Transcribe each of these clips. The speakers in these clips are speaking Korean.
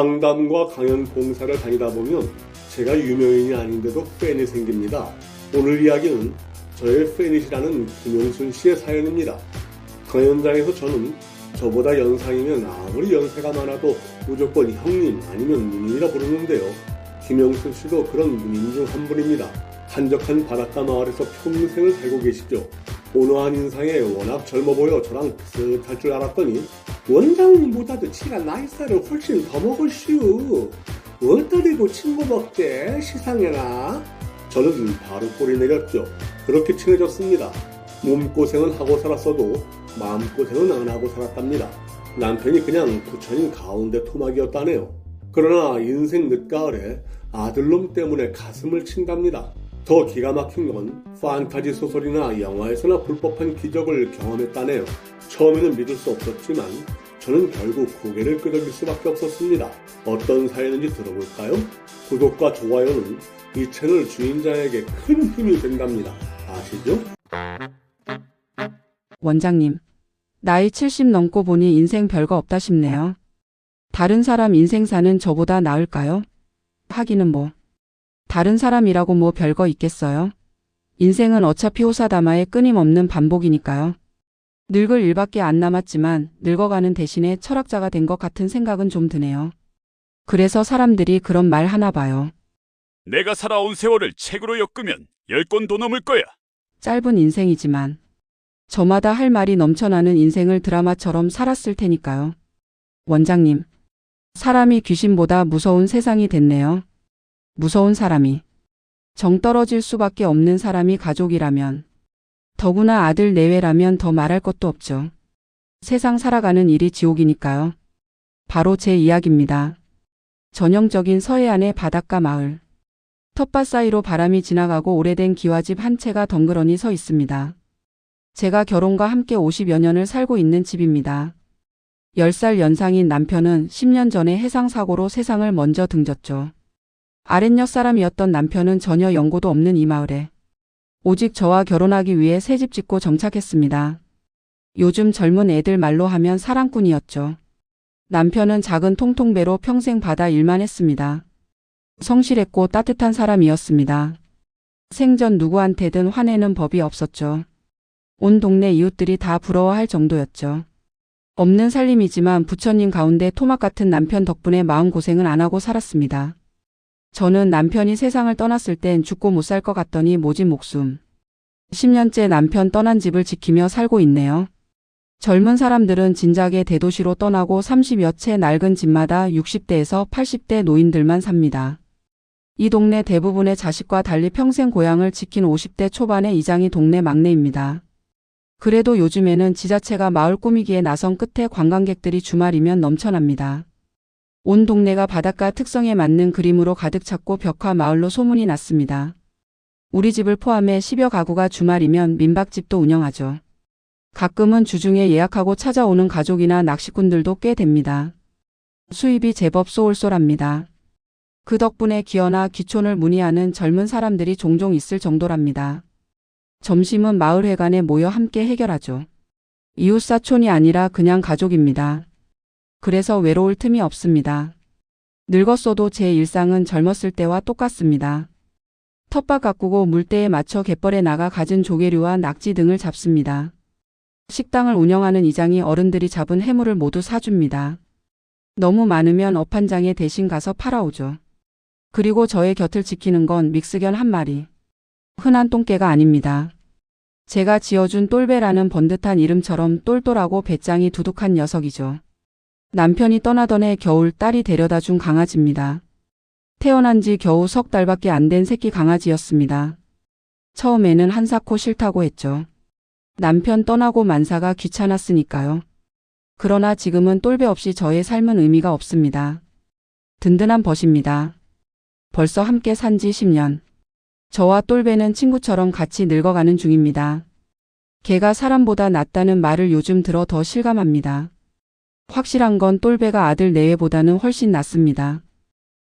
상담과 강연 봉사를 다니다 보면 제가 유명인이 아닌데도 팬이 생깁니다. 오늘 이야기는 저의 팬이시라는 김용순 씨의 사연입니다. 강연장에서 저는 저보다 연상이면 아무리 연세가 많아도 무조건 형님 아니면 누님이라 부르는데요. 김용순 씨도 그런 누님 중 한 분입니다. 한적한 바닷가 마을에서 평생을 살고 계시죠. 온화한 인상에 워낙 젊어 보여 저랑 비슷할 줄 알았더니 원장님보다도 지가 나이살을 훨씬 더 먹을시우. 어떠리고 친구 먹대 시상해라. 저는 바로 꼬리 내렸죠. 그렇게 친해졌습니다. 몸고생은 하고 살았어도 마음고생은 안 하고 살았답니다. 남편이 그냥 부처님 가운데 토막이었다네요. 그러나 인생 늦가을에 아들놈 때문에 가슴을 친답니다. 더 기가 막힌 건 판타지 소설이나 영화에서나 불법한 기적을 경험했다네요. 처음에는 믿을 수 없었지만 저는 결국 고개를 끄덕일 수밖에 없었습니다. 어떤 사연인지 들어볼까요? 구독과 좋아요는 이 채널 주인장에게 큰 힘이 된답니다. 아시죠? 원장님, 나이 70 넘고 보니 인생 별거 없다 싶네요. 다른 사람 인생 사는 저보다 나을까요? 하기는 뭐. 다른 사람이라고 뭐 별거 있겠어요? 인생은 어차피 호사다마의 끊임없는 반복이니까요. 늙을 일밖에 안 남았지만 늙어가는 대신에 철학자가 된 것 같은 생각은 좀 드네요. 그래서 사람들이 그런 말 하나 봐요. 내가 살아온 세월을 책으로 엮으면 10권도 넘을 거야. 짧은 인생이지만 저마다 할 말이 넘쳐나는 인생을 드라마처럼 살았을 테니까요. 원장님, 사람이 귀신보다 무서운 세상이 됐네요. 무서운 사람이. 정 떨어질 수밖에 없는 사람이 가족이라면, 더구나 아들 내외라면 더 말할 것도 없죠. 세상 살아가는 일이 지옥이니까요. 바로 제 이야기입니다. 전형적인 서해안의 바닷가 마을. 텃밭 사이로 바람이 지나가고 오래된 기와집 한 채가 덩그러니 서 있습니다. 제가 결혼과 함께 50여 년을 살고 있는 집입니다. 10살 연상인 남편은 10년 전에 해상사고로 세상을 먼저 등졌죠. 아랫역 사람이었던 남편은 전혀 연고도 없는 이 마을에 오직 저와 결혼하기 위해 새집 짓고 정착했습니다. 요즘 젊은 애들 말로 하면 사랑꾼이었죠. 남편은 작은 통통배로 평생 바다 일만 했습니다. 성실했고 따뜻한 사람이었습니다. 생전 누구한테든 화내는 법이 없었죠. 온 동네 이웃들이 다 부러워할 정도였죠. 없는 살림이지만 부처님 가운데 토막 같은 남편 덕분에 마음고생은 안 하고 살았습니다. 저는 남편이 세상을 떠났을 땐 죽고 못 살 것 같더니 모진 목숨. 10년째 남편 떠난 집을 지키며 살고 있네요. 젊은 사람들은 진작에 대도시로 떠나고 30여 채 낡은 집마다 60대에서 80대 노인들만 삽니다. 이 동네 대부분의 자식과 달리 평생 고향을 지킨 50대 초반의 이장이 동네 막내입니다. 그래도 요즘에는 지자체가 마을 꾸미기에 나선 끝에 관광객들이 주말이면 넘쳐납니다. 온 동네가 바닷가 특성에 맞는 그림으로 가득 찼고 벽화 마을로 소문이 났습니다. 우리 집을 포함해 10여 가구가 주말이면 민박집도 운영하죠. 가끔은 주중에 예약하고 찾아오는 가족이나 낚시꾼들도 꽤 됩니다. 수입이 제법 쏠쏠합니다. 그 덕분에 기어나 귀촌을 문의하는 젊은 사람들이 종종 있을 정도랍니다. 점심은 마을회관에 모여 함께 해결하죠. 이웃사촌이 아니라 그냥 가족입니다. 그래서 외로울 틈이 없습니다. 늙었어도 제 일상은 젊었을 때와 똑같습니다. 텃밭 가꾸고 물때에 맞춰 갯벌에 나가 갖은 조개류와 낙지 등을 잡습니다. 식당을 운영하는 이장이 어른들이 잡은 해물을 모두 사줍니다. 너무 많으면 업 한 장에 대신 가서 팔아오죠. 그리고 저의 곁을 지키는 건 믹스견 한 마리. 흔한 똥개가 아닙니다. 제가 지어준 똘배라는 번듯한 이름처럼 똘똘하고 배짱이 두둑한 녀석이죠. 남편이 떠나던 해 겨울 딸이 데려다 준 강아지입니다. 태어난 지 겨우 석 달밖에 안 된 새끼 강아지였습니다. 처음에는 한사코 싫다고 했죠. 남편 떠나고 만사가 귀찮았으니까요. 그러나 지금은 똘배 없이 저의 삶은 의미가 없습니다. 든든한 벗입니다. 벌써 함께 산 지 10년. 저와 똘배는 친구처럼 같이 늙어가는 중입니다. 개가 사람보다 낫다는 말을 요즘 들어 더 실감합니다. 확실한 건 똘배가 아들 내외보다는 훨씬 낫습니다.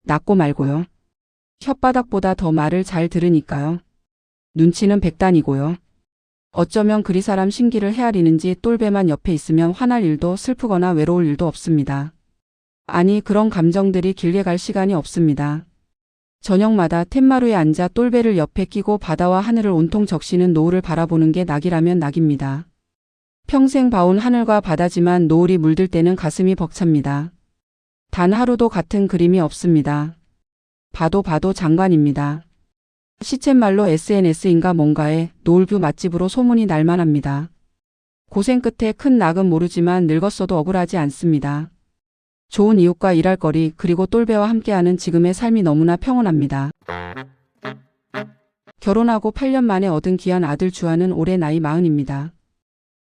낫고 말고요. 혓바닥보다 더 말을 잘 들으니까요. 눈치는 백단이고요. 어쩌면 그리 사람 심기를 헤아리는지 똘배만 옆에 있으면 화날 일도 슬프거나 외로울 일도 없습니다. 아니, 그런 감정들이 길게 갈 시간이 없습니다. 저녁마다 툇마루에 앉아 똘배를 옆에 끼고 바다와 하늘을 온통 적시는 노을을 바라보는 게 낙이라면 낙입니다. 평생 봐온 하늘과 바다지만 노을이 물들 때는 가슴이 벅찹니다. 단 하루도 같은 그림이 없습니다. 봐도 장관입니다. 시쳇말로 SNS인가 뭔가에 노을뷰 맛집으로 소문이 날만합니다. 고생 끝에 큰 낙은 모르지만 늙었어도 억울하지 않습니다. 좋은 이웃과 일할 거리 그리고 똘배와 함께하는 지금의 삶이 너무나 평온합니다. 결혼하고 8년 만에 얻은 귀한 아들 주한은 올해 나이 40입니다.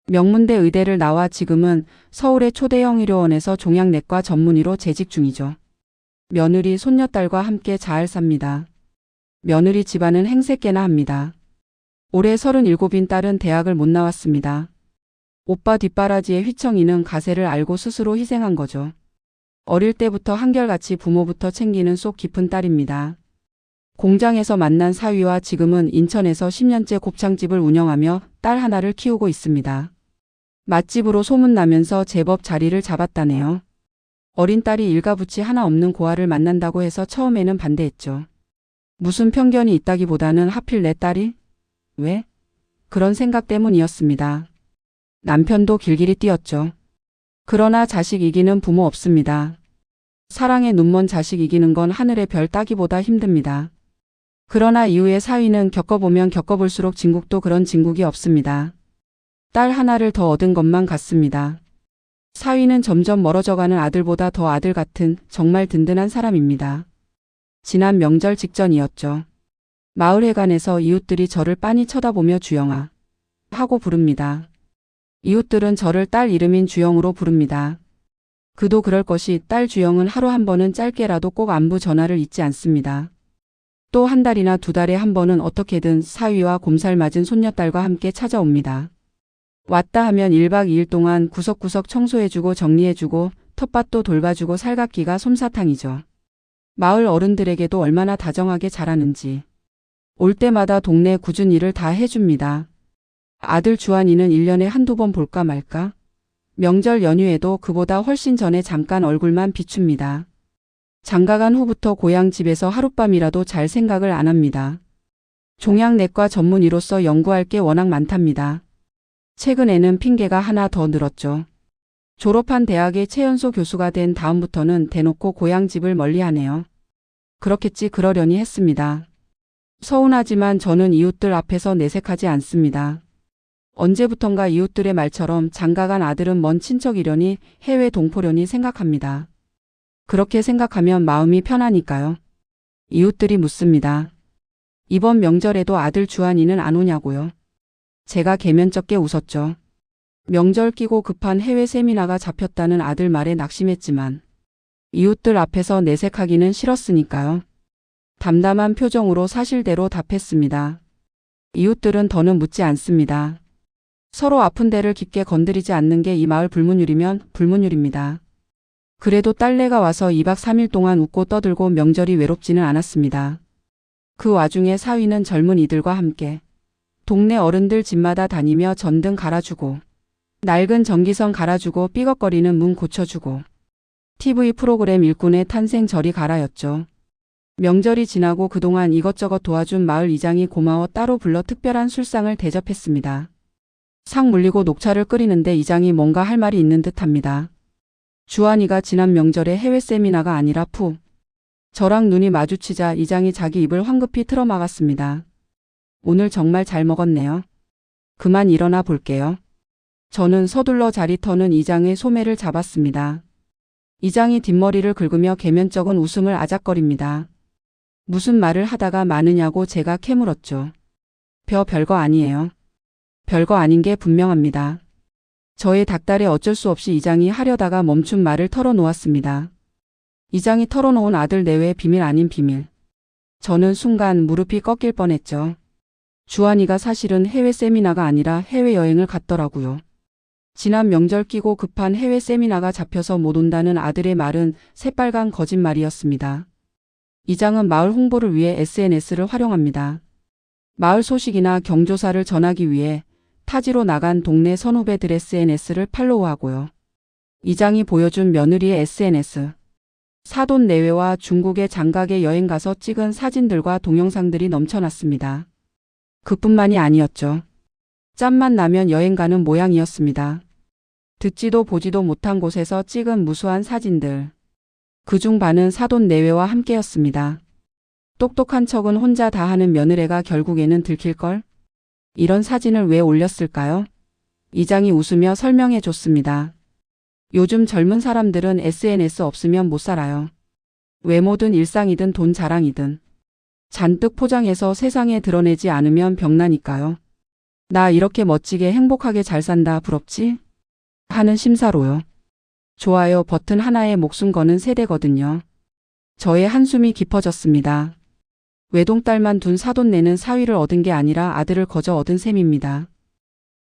명문대 의대를 나와 지금은 서울의 초대형 의료원에서 종양내과 전문의로 재직 중이죠. 며느리, 손녀딸과 함께 잘 삽니다. 며느리 집안은 행색계나 합니다. 올해 37인 딸은 대학을 못 나왔습니다. 오빠 뒷바라지의 휘청이는 가세를 알고 스스로 희생한 거죠. 어릴 때부터 한결같이 부모부터 챙기는 속 깊은 딸입니다. 공장에서 만난 사위와 지금은 인천에서 10년째 곱창집을 운영하며 딸 하나를 키우고 있습니다. 맛집으로 소문나면서 제법 자리를 잡았다네요. 어린 딸이 일가부치 하나 없는 고아를 만난다고 해서 처음에는 반대했죠. 무슨 편견이 있다기보다는 하필 내 딸이? 왜? 그런 생각 때문이었습니다. 남편도 길길이 뛰었죠. 그러나 자식 이기는 부모 없습니다. 사랑에 눈먼 자식 이기는 건 하늘의 별 따기보다 힘듭니다. 그러나 이후에 사위는 겪어보면 겪어볼수록 진국도 그런 진국이 없습니다. 딸 하나를 더 얻은 것만 같습니다. 사위는 점점 멀어져가는 아들보다 더 아들 같은 정말 든든한 사람입니다. 지난 명절 직전이었죠. 마을회관에서 이웃들이 저를 빤히 쳐다보며 주영아 하고 부릅니다. 이웃들은 저를 딸 이름인 주영으로 부릅니다. 그도 그럴 것이 딸 주영은 하루 한 번은 짧게라도 꼭 안부 전화를 잊지 않습니다. 또 한 달이나 두 달에 한 번은 어떻게든 사위와 곰살 맞은 손녀딸과 함께 찾아옵니다. 왔다 하면 1박 2일 동안 구석구석 청소해주고 정리해주고 텃밭도 돌봐주고 살갑기가 솜사탕이죠. 마을 어른들에게도 얼마나 다정하게 잘하는지. 올 때마다 동네 굳은 일을 다 해줍니다. 아들 주한이는 1년에 한두 번 볼까 말까? 명절 연휴에도 그보다 훨씬 전에 잠깐 얼굴만 비춥니다. 장가간 후부터 고향 집에서 하룻밤이라도 잘 생각을 안 합니다. 종양내과 전문의로서 연구할 게 워낙 많답니다. 최근에는 핑계가 하나 더 늘었죠. 졸업한 대학의 최연소 교수가 된 다음부터는 대놓고 고향 집을 멀리하네요. 그렇겠지 그러려니 했습니다. 서운하지만 저는 이웃들 앞에서 내색하지 않습니다. 언제부턴가 이웃들의 말처럼 장가간 아들은 먼 친척이려니 해외 동포려니 생각합니다. 그렇게 생각하면 마음이 편하니까요. 이웃들이 묻습니다. 이번 명절에도 아들 주한이는 안 오냐고요. 제가 개면쩍게 웃었죠. 명절 끼고 급한 해외 세미나가 잡혔다는 아들 말에 낙심했지만 이웃들 앞에서 내색하기는 싫었으니까요. 담담한 표정으로 사실대로 답했습니다. 이웃들은 더는 묻지 않습니다. 서로 아픈 데를 깊게 건드리지 않는 게 이 마을 불문율이면 불문율입니다. 그래도 딸내가 와서 2박 3일 동안 웃고 떠들고 명절이 외롭지는 않았습니다. 그 와중에 사위는 젊은 이들과 함께 동네 어른들 집마다 다니며 전등 갈아주고 낡은 전기선 갈아주고 삐걱거리는 문 고쳐주고 TV 프로그램 일꾼의 탄생 절이 갈아였죠. 명절이 지나고 그동안 이것저것 도와준 마을 이장이 고마워 따로 불러 특별한 술상을 대접했습니다. 상 물리고 녹차를 끓이는데 이장이 뭔가 할 말이 있는 듯합니다. 주한이가 지난 명절에 해외 세미나가 아니라 저랑 눈이 마주치자 이장이 자기 입을 황급히 틀어막았습니다. 오늘 정말 잘 먹었네요. 그만 일어나 볼게요. 저는 서둘러 자리 터는 이장의 소매를 잡았습니다. 이장이 뒷머리를 긁으며 개면쩍은 웃음을 아작거립니다. 무슨 말을 하다가 마느냐고 제가 캐물었죠. 별거 아니에요. 별거 아닌 게 분명합니다. 저의 닥달에 어쩔 수 없이 이장이 하려다가 멈춘 말을 털어놓았습니다. 이장이 털어놓은 아들 내외의 비밀 아닌 비밀. 저는 순간 무릎이 꺾일 뻔했죠. 주한이가 사실은 해외 세미나가 아니라 해외여행을 갔더라고요. 지난 명절 끼고 급한 해외 세미나가 잡혀서 못 온다는 아들의 말은 새빨간 거짓말이었습니다. 이장은 마을 홍보를 위해 SNS를 활용합니다. 마을 소식이나 경조사를 전하기 위해 타지로 나간 동네 선후배들 SNS를 팔로우하고요. 이장이 보여준 며느리의 SNS. 사돈 내외와 중국의 장각에 여행 가서 찍은 사진들과 동영상들이 넘쳐났습니다. 그뿐만이 아니었죠. 짬만 나면 여행 가는 모양이었습니다. 듣지도 보지도 못한 곳에서 찍은 무수한 사진들. 그중 반은 사돈 내외와 함께였습니다. 똑똑한 척은 혼자 다 하는 며느리가 결국에는 들킬걸? 이런 사진을 왜 올렸을까요? 이장이 웃으며 설명해 줬습니다. 요즘 젊은 사람들은 SNS 없으면 못 살아요. 외모든 일상이든 돈 자랑이든 잔뜩 포장해서 세상에 드러내지 않으면 병나니까요. 나 이렇게 멋지게 행복하게 잘 산다 부럽지? 하는 심사로요. 좋아요 버튼 하나에 목숨 거는 세대거든요. 저의 한숨이 깊어졌습니다. 외동딸만 둔 사돈네는 사위를 얻은 게 아니라 아들을 거저 얻은 셈입니다.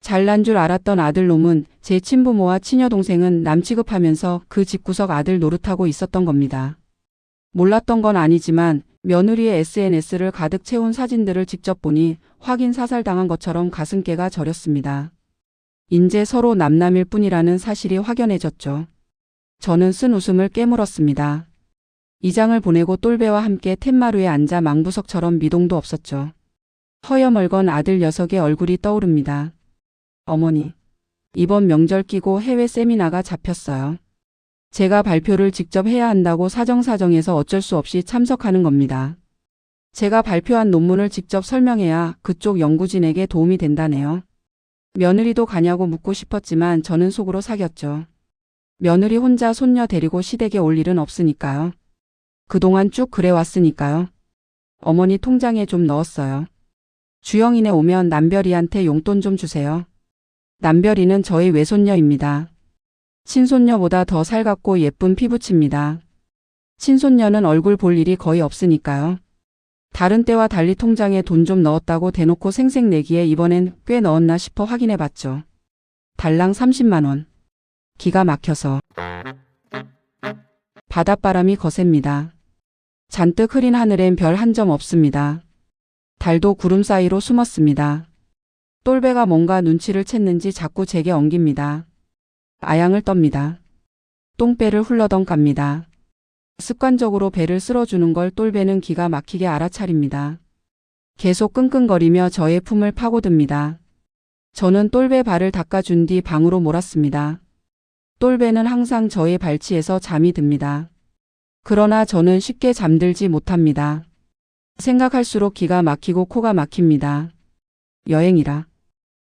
잘난 줄 알았던 아들놈은 제 친부모와 친여동생은 남 취급하면서 그 집구석 아들 노릇하고 있었던 겁니다. 몰랐던 건 아니지만 며느리의 SNS를 가득 채운 사진들을 직접 보니 확인 사살당한 것처럼 가슴께가 저렸습니다. 인제 서로 남남일 뿐이라는 사실이 확연해졌죠. 저는 쓴 웃음을 깨물었습니다. 이장을 보내고 똘배와 함께 텐마루에 앉아 망부석처럼 미동도 없었죠. 허여멀건 아들 녀석의 얼굴이 떠오릅니다. 어머니, 이번 명절 끼고 해외 세미나가 잡혔어요. 제가 발표를 직접 해야 한다고 사정사정해서 어쩔 수 없이 참석하는 겁니다. 제가 발표한 논문을 직접 설명해야 그쪽 연구진에게 도움이 된다네요. 며느리도 가냐고 묻고 싶었지만 저는 속으로 사겼죠. 며느리 혼자 손녀 데리고 시댁에 올 일은 없으니까요. 그동안 쭉 그래왔으니까요. 어머니 통장에 좀 넣었어요. 주영이네 오면 남별이한테 용돈 좀 주세요. 남별이는 저희 외손녀입니다. 친손녀보다 더 살갑고 예쁜 피부칩니다. 친손녀는 얼굴 볼 일이 거의 없으니까요. 다른 때와 달리 통장에 돈 좀 넣었다고 대놓고 생색내기에 이번엔 꽤 넣었나 싶어 확인해봤죠. 달랑 30만 원. 기가 막혀서. 바닷바람이 거셉니다. 잔뜩 흐린 하늘엔 별 한 점 없습니다. 달도 구름 사이로 숨었습니다. 똘배가 뭔가 눈치를 챘는지 자꾸 제게 엉깁니다. 아양을 떱니다. 똥배를 훌러덩 깝니다. 습관적으로 배를 쓸어주는 걸 똘배는 기가 막히게 알아차립니다. 계속 끙끙거리며 저의 품을 파고듭니다. 저는 똘배 발을 닦아준 뒤 방으로 몰았습니다. 똘배는 항상 저의 발치에서 잠이 듭니다. 그러나 저는 쉽게 잠들지 못합니다. 생각할수록 기가 막히고 코가 막힙니다. 여행이라.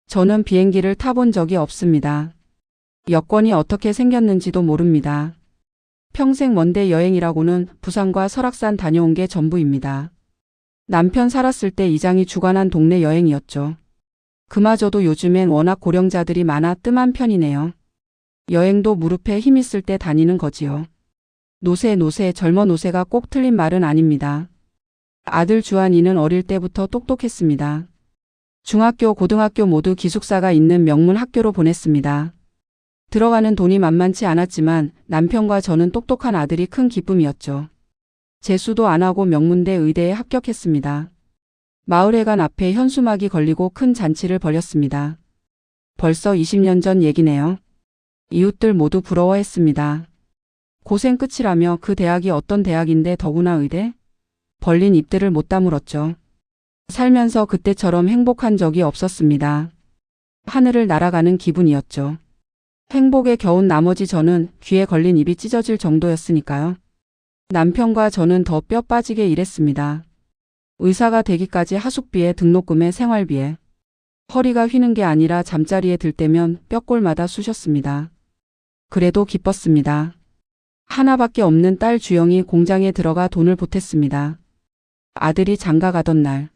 저는 비행기를 타본 적이 없습니다. 여권이 어떻게 생겼는지도 모릅니다. 평생 먼데 여행이라고는 부산과 설악산 다녀온 게 전부입니다. 남편 살았을 때 이장이 주관한 동네 여행이었죠. 그마저도 요즘엔 워낙 고령자들이 많아 뜸한 편이네요. 여행도 무릎에 힘 있을 때 다니는 거지요. 노세 젊어 노세가 꼭 틀린 말은 아닙니다. 아들 주한이는 어릴 때부터 똑똑했습니다. 중학교, 고등학교 모두 기숙사가 있는 명문 학교로 보냈습니다. 들어가는 돈이 만만치 않았지만 남편과 저는 똑똑한 아들이 큰 기쁨이었죠. 재수도 안 하고 명문대 의대에 합격했습니다. 마을회관 앞에 현수막이 걸리고 큰 잔치를 벌였습니다. 벌써 20년 전 얘기네요. 이웃들 모두 부러워했습니다. 고생 끝이라며 그 대학이 어떤 대학인데 더구나 의대? 벌린 입들을 못 다물었죠. 살면서 그때처럼 행복한 적이 없었습니다. 하늘을 날아가는 기분이었죠. 행복에 겨운 나머지 저는 귀에 걸린 입이 찢어질 정도였으니까요. 남편과 저는 더 뼈 빠지게 일했습니다. 의사가 되기까지 하숙비에 등록금에 생활비에. 허리가 휘는 게 아니라 잠자리에 들 때면 뼈골마다 쑤셨습니다. 그래도 기뻤습니다. 하나밖에 없는 딸 주영이 공장에 들어가 돈을 보탰습니다. 아들이 장가 가던 날.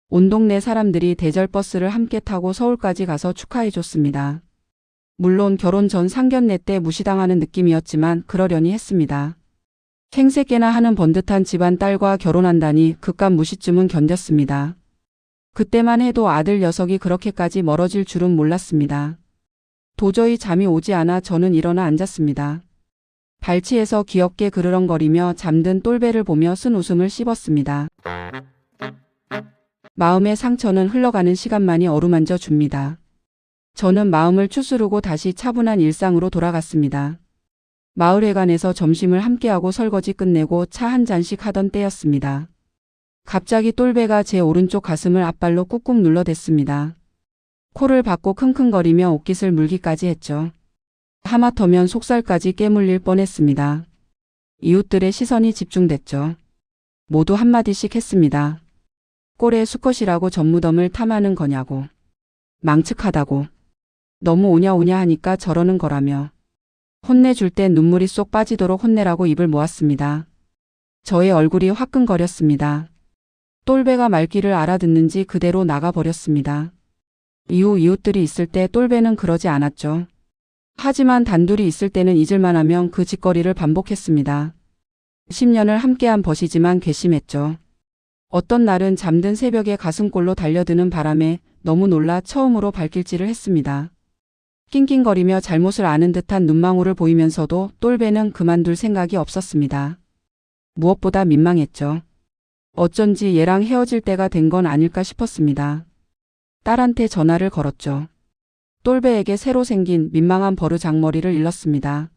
온 동네 사람들이 대절버스를 함께 타고 서울까지 가서 축하해줬습니다. 물론 결혼 전 상견례 때 무시당하는 느낌이었지만 그러려니 했습니다. 생색개나 하는 번듯한 집안 딸과 결혼한다니 그깟 무시쯤은 견뎠습니다. 그때만 해도 아들 녀석이 그렇게까지 멀어질 줄은 몰랐습니다. 도저히 잠이 오지 않아 저는 일어나 앉았습니다. 발치에서 귀엽게 그르렁거리며 잠든 똘배를 보며 쓴 웃음을 씹었습니다. 마음의 상처는 흘러가는 시간만이 어루만져 줍니다. 저는 마음을 추스르고 다시 차분한 일상으로 돌아갔습니다. 마을회관에서 점심을 함께하고 설거지 끝내고 차 한 잔씩 하던 때였습니다. 갑자기 똘배가 제 오른쪽 가슴을 앞발로 꾹꾹 눌러댔습니다. 코를 박고 킁킁거리며 옷깃을 물기까지 했죠. 하마터면 속살까지 깨물릴 뻔했습니다. 이웃들의 시선이 집중됐죠. 모두 한마디씩 했습니다. 꼴에 수컷이라고 전무덤을 탐하는 거냐고. 망측하다고. 너무 오냐오냐 하니까 저러는 거라며. 혼내줄 땐 눈물이 쏙 빠지도록 혼내라고 입을 모았습니다. 저의 얼굴이 화끈거렸습니다. 똘배가 말귀를 알아듣는지 그대로 나가버렸습니다. 이후 이웃들이 있을 때 똘배는 그러지 않았죠. 하지만 단둘이 있을 때는 잊을만 하면 그 짓거리를 반복했습니다. 10년을 함께한 벗이지만 괘씸했죠. 어떤 날은 잠든 새벽에 가슴골로 달려드는 바람에 너무 놀라 처음으로 발길질을 했습니다. 낑낑거리며 잘못을 아는 듯한 눈망울을 보이면서도 똘배는 그만둘 생각이 없었습니다. 무엇보다 민망했죠. 어쩐지 얘랑 헤어질 때가 된 건 아닐까 싶었습니다. 딸한테 전화를 걸었죠. 똘배에게 새로 생긴 민망한 버르장머리를 일렀습니다.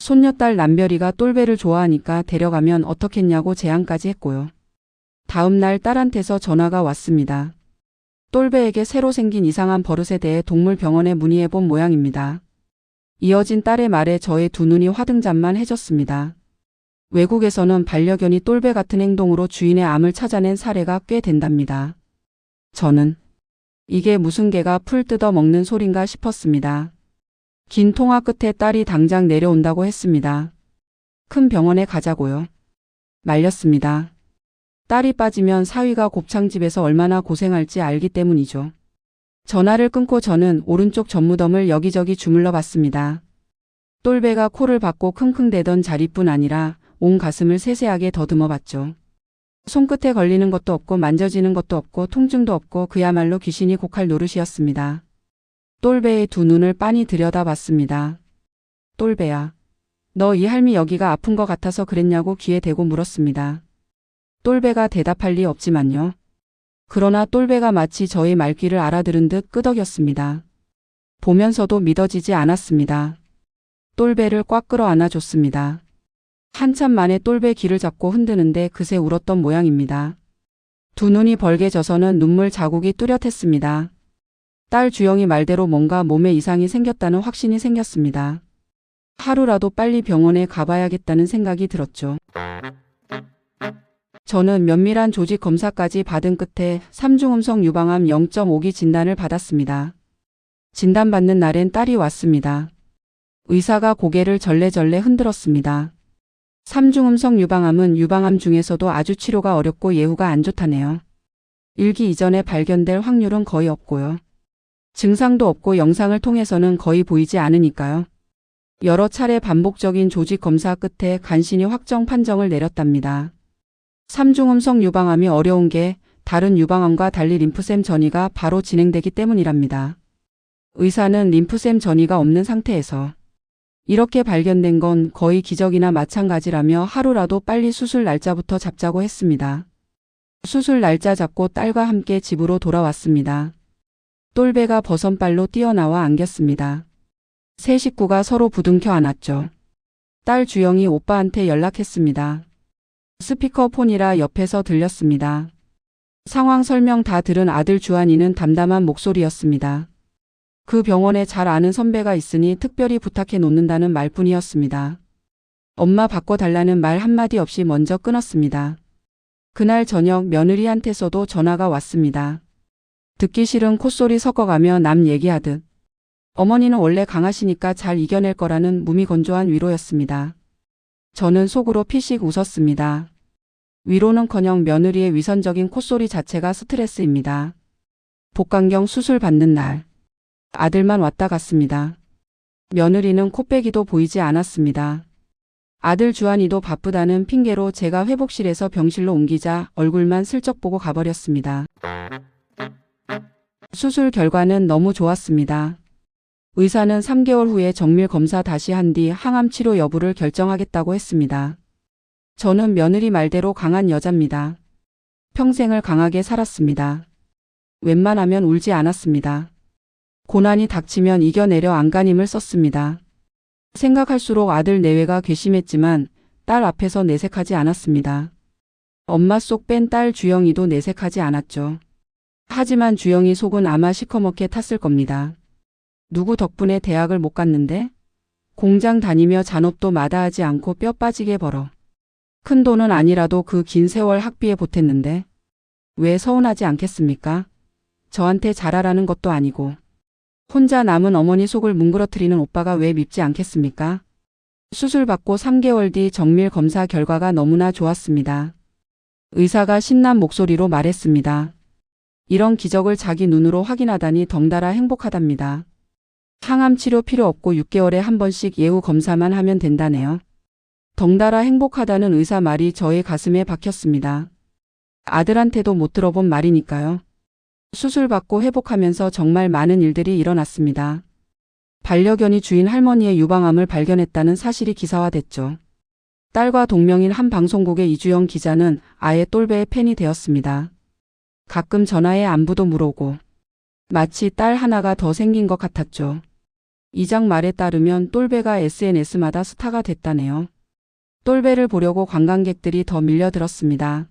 손녀딸 남별이가 똘배를 좋아하니까 데려가면 어떻겠냐고 제안까지 했고요. 다음 날 딸한테서 전화가 왔습니다. 똘배에게 새로 생긴 이상한 버릇에 대해 동물병원에 문의해본 모양입니다. 이어진 딸의 말에 저의 두 눈이 화등잔만해졌습니다. 외국에서는 반려견이 똘배 같은 행동으로 주인의 암을 찾아낸 사례가 꽤 된답니다. 저는 이게 무슨 개가 풀 뜯어 먹는 소린가 싶었습니다. 긴 통화 끝에 딸이 당장 내려온다고 했습니다. 큰 병원에 가자고요. 말렸습니다. 딸이 빠지면 사위가 곱창집에서 얼마나 고생할지 알기 때문이죠. 전화를 끊고 저는 오른쪽 전무덤을 여기저기 주물러 봤습니다. 똘배가 코를 박고 킁킁대던 자리뿐 아니라 온 가슴을 세세하게 더듬어 봤죠. 손끝에 걸리는 것도 없고 만져지는 것도 없고 통증도 없고 그야말로 귀신이 곡할 노릇이었습니다. 똘배의 두 눈을 빤히 들여다봤습니다. 똘배야, 너 이 할미 여기가 아픈 것 같아서 그랬냐고 귀에 대고 물었습니다. 똘배가 대답할 리 없지만요. 그러나 똘배가 마치 저의 말귀를 알아들은 듯 끄덕였습니다. 보면서도 믿어지지 않았습니다. 똘배를 꽉 끌어 안아줬습니다. 한참 만에 똘배 귀를 잡고 흔드는데 그새 울었던 모양입니다. 두 눈이 벌게져서는 눈물 자국이 뚜렷했습니다. 딸 주영이 말대로 뭔가 몸에 이상이 생겼다는 확신이 생겼습니다. 하루라도 빨리 병원에 가봐야겠다는 생각이 들었죠. 저는 면밀한 조직 검사까지 받은 끝에 3중음성 유방암 0.5기 진단을 받았습니다. 진단받는 날엔 딸이 왔습니다. 의사가 고개를 절레절레 흔들었습니다. 3중음성 유방암은 유방암 중에서도 아주 치료가 어렵고 예후가 안 좋다네요. 1기 이전에 발견될 확률은 거의 없고요. 증상도 없고 영상을 통해서는 거의 보이지 않으니까요. 여러 차례 반복적인 조직 검사 끝에 간신히 확정 판정을 내렸답니다. 3중음성 유방암이 어려운 게 다른 유방암과 달리 림프샘 전이가 바로 진행되기 때문이랍니다. 의사는 림프샘 전이가 없는 상태에서 이렇게 발견된 건 거의 기적이나 마찬가지라며 하루라도 빨리 수술 날짜부터 잡자고 했습니다. 수술 날짜 잡고 딸과 함께 집으로 돌아왔습니다. 똘배가 버선발로 뛰어나와 안겼습니다. 세 식구가 서로 부둥켜 안았죠. 딸 주영이 오빠한테 연락했습니다. 스피커폰이라 옆에서 들렸습니다. 상황 설명 다 들은 아들 주한이는 담담한 목소리였습니다. 그 병원에 잘 아는 선배가 있으니 특별히 부탁해 놓는다는 말뿐이었습니다. 엄마 바꿔달라는 말 한마디 없이 먼저 끊었습니다. 그날 저녁 며느리한테서도 전화가 왔습니다. 듣기 싫은 콧소리 섞어가며 남 얘기하듯 어머니는 원래 강하시니까 잘 이겨낼 거라는 무미건조한 위로였습니다. 저는 속으로 피식 웃었습니다. 위로는커녕 며느리의 위선적인 콧소리 자체가 스트레스입니다. 복강경 수술 받는 날 아들만 왔다 갔습니다. 며느리는 코빼기도 보이지 않았습니다. 아들 주한이도 바쁘다는 핑계로 제가 회복실에서 병실로 옮기자 얼굴만 슬쩍 보고 가버렸습니다. 수술 결과는 너무 좋았습니다. 의사는 3개월 후에 정밀 검사 다시 한 뒤 항암 치료 여부를 결정하겠다고 했습니다. 저는 며느리 말대로 강한 여자입니다. 평생을 강하게 살았습니다. 웬만하면 울지 않았습니다. 고난이 닥치면 이겨내려 안간힘을 썼습니다. 생각할수록 아들 내외가 괘씸했지만 딸 앞에서 내색하지 않았습니다. 엄마 속 뺀 딸 주영이도 내색하지 않았죠. 하지만 주영이 속은 아마 시커멓게 탔을 겁니다. 누구 덕분에 대학을 못 갔는데? 공장 다니며 잔업도 마다하지 않고 뼈 빠지게 벌어. 큰 돈은 아니라도 그 긴 세월 학비에 보탰는데 왜 서운하지 않겠습니까? 저한테 잘하라는 것도 아니고. 혼자 남은 어머니 속을 뭉그러뜨리는 오빠가 왜 밉지 않겠습니까? 수술 받고 3개월 뒤 정밀 검사 결과가 너무나 좋았습니다. 의사가 신난 목소리로 말했습니다. 이런 기적을 자기 눈으로 확인하다니 덩달아 행복하답니다. 항암 치료 필요 없고 6개월에 한 번씩 예후 검사만 하면 된다네요. 덩달아 행복하다는 의사 말이 저의 가슴에 박혔습니다. 아들한테도 못 들어본 말이니까요. 수술 받고 회복하면서 정말 많은 일들이 일어났습니다. 반려견이 주인 할머니의 유방암을 발견했다는 사실이 기사화됐죠. 딸과 동명인 한 방송국의 이주영 기자는 아예 똘배의 팬이 되었습니다. 가끔 전화해 안부도 물어오고 마치 딸 하나가 더 생긴 것 같았죠. 이장 말에 따르면 똘배가 SNS마다 스타가 됐다네요. 똘배를 보려고 관광객들이 더 밀려들었습니다.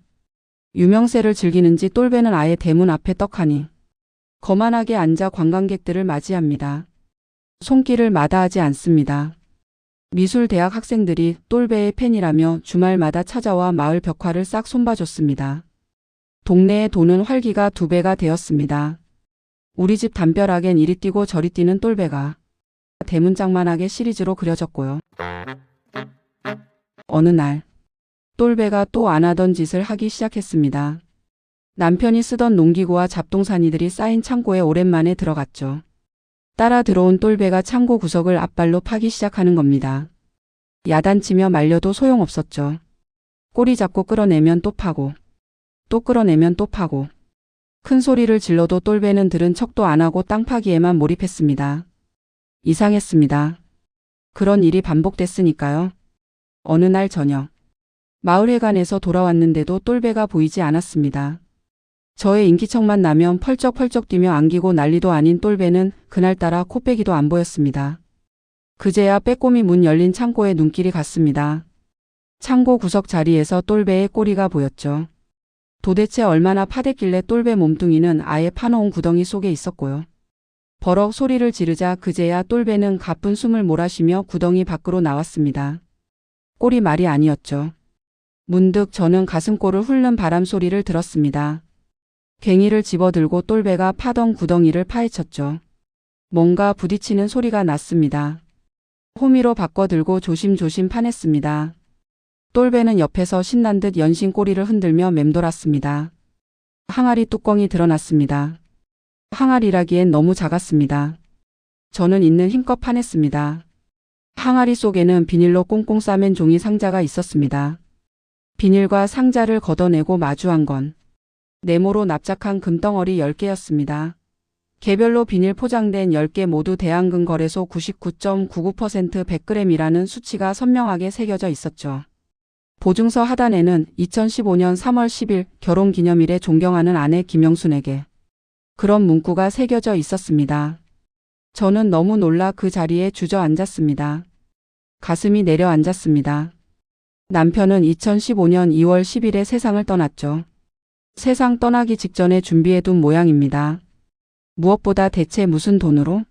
유명세를 즐기는지 똘배는 아예 대문 앞에 떡하니 거만하게 앉아 관광객들을 맞이합니다. 손길을 마다하지 않습니다. 미술대학 학생들이 똘배의 팬이라며 주말마다 찾아와 마을 벽화를 싹 손봐줬습니다. 동네의 도는 활기가 2배가 되었습니다. 우리 집 담벼락엔 이리 뛰고 저리 뛰는 똘배가 대문짝만하게 시리즈로 그려졌고요. 어느 날 똘배가 또 안 하던 짓을 하기 시작했습니다. 남편이 쓰던 농기구와 잡동사니들이 쌓인 창고에 오랜만에 들어갔죠. 따라 들어온 똘배가 창고 구석을 앞발로 파기 시작하는 겁니다. 야단치며 말려도 소용없었죠. 꼬리 잡고 끌어내면 또 파고 또 끌어내면 또 파고 큰 소리를 질러도 똘배는 들은 척도 안 하고 땅 파기에만 몰입했습니다. 이상했습니다. 그런 일이 반복됐으니까요. 어느 날 저녁 마을회관에서 돌아왔는데도 똘배가 보이지 않았습니다. 저의 인기척만 나면 펄쩍펄쩍 뛰며 안기고 난리도 아닌 똘배는 그날따라 코빼기도 안 보였습니다. 그제야 빼꼼히 문 열린 창고에 눈길이 갔습니다. 창고 구석 자리에서 똘배의 꼬리가 보였죠. 도대체 얼마나 파댔길래 똘배 몸뚱이는 아예 파놓은 구덩이 속에 있었고요. 버럭 소리를 지르자 그제야 똘배는 가쁜 숨을 몰아쉬며 구덩이 밖으로 나왔습니다. 꼴이 말이 아니었죠. 문득 저는 가슴골을 훑는 바람 소리를 들었습니다. 괭이를 집어들고 똘배가 파던 구덩이를 파헤쳤죠. 뭔가 부딪히는 소리가 났습니다. 호미로 바꿔들고 조심조심 파냈습니다. 똘배는 옆에서 신난 듯 연신 꼬리를 흔들며 맴돌았습니다. 항아리 뚜껑이 드러났습니다. 항아리라기엔 너무 작았습니다. 저는 있는 힘껏 파냈습니다. 항아리 속에는 비닐로 꽁꽁 싸맨 종이 상자가 있었습니다. 비닐과 상자를 걷어내고 마주한 건 네모로 납작한 금덩어리 10개였습니다. 개별로 비닐 포장된 10개 모두 대한금 거래소 99.99% 100g이라는 수치가 선명하게 새겨져 있었죠. 보증서 하단에는 2015년 3월 10일 결혼기념일에 존경하는 아내 김영순에게 그런 문구가 새겨져 있었습니다. 저는 너무 놀라 그 자리에 주저앉았습니다. 가슴이 내려앉았습니다. 남편은 2015년 2월 10일에 세상을 떠났죠. 세상 떠나기 직전에 준비해둔 모양입니다. 무엇보다 대체 무슨 돈으로?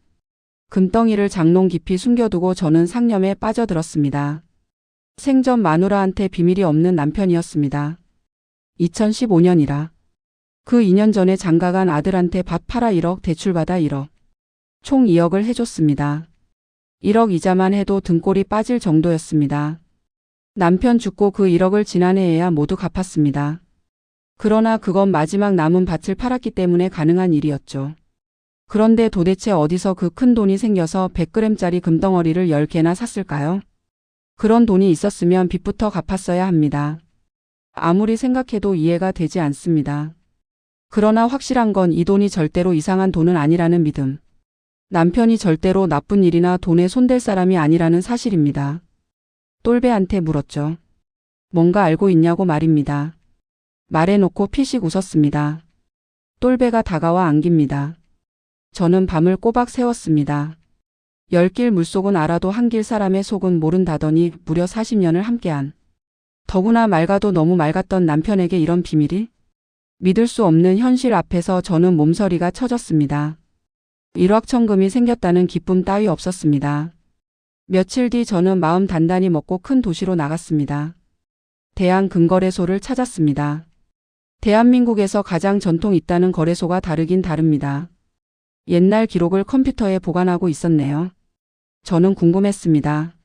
금덩이를 장롱 깊이 숨겨두고 저는 상념에 빠져들었습니다. 생전 마누라한테 비밀이 없는 남편이었습니다. 2015년이라. 그 2년 전에 장가간 아들한테 밭 팔아 1억 대출받아 1억. 총 2억을 해줬습니다. 1억 이자만 해도 등골이 빠질 정도였습니다. 남편 죽고 그 1억을 지난해에야 모두 갚았습니다. 그러나 그건 마지막 남은 밭을 팔았기 때문에 가능한 일이었죠. 그런데 도대체 어디서 그 큰 돈이 생겨서 100g짜리 금덩어리를 10개나 샀을까요? 그런 돈이 있었으면 빚부터 갚았어야 합니다. 아무리 생각해도 이해가 되지 않습니다. 그러나 확실한 건 이 돈이 절대로 이상한 돈은 아니라는 믿음. 남편이 절대로 나쁜 일이나 돈에 손댈 사람이 아니라는 사실입니다. 똘배한테 물었죠. 뭔가 알고 있냐고 말입니다. 말해놓고 피식 웃었습니다. 똘배가 다가와 안깁니다. 저는 밤을 꼬박 새웠습니다. 열길 물속은 알아도 한길 사람의 속은 모른다더니 무려 40년을 함께한. 더구나 맑아도 너무 맑았던 남편에게 이런 비밀이? 믿을 수 없는 현실 앞에서 저는 몸서리가 쳐졌습니다. 일확천금이 생겼다는 기쁨 따위 없었습니다. 며칠 뒤 저는 마음 단단히 먹고 큰 도시로 나갔습니다. 대한금거래소를 찾았습니다. 대한민국에서 가장 전통 있다는 거래소가 다르긴 다릅니다. 옛날 기록을 컴퓨터에 보관하고 있었네요. 저는 궁금했습니다.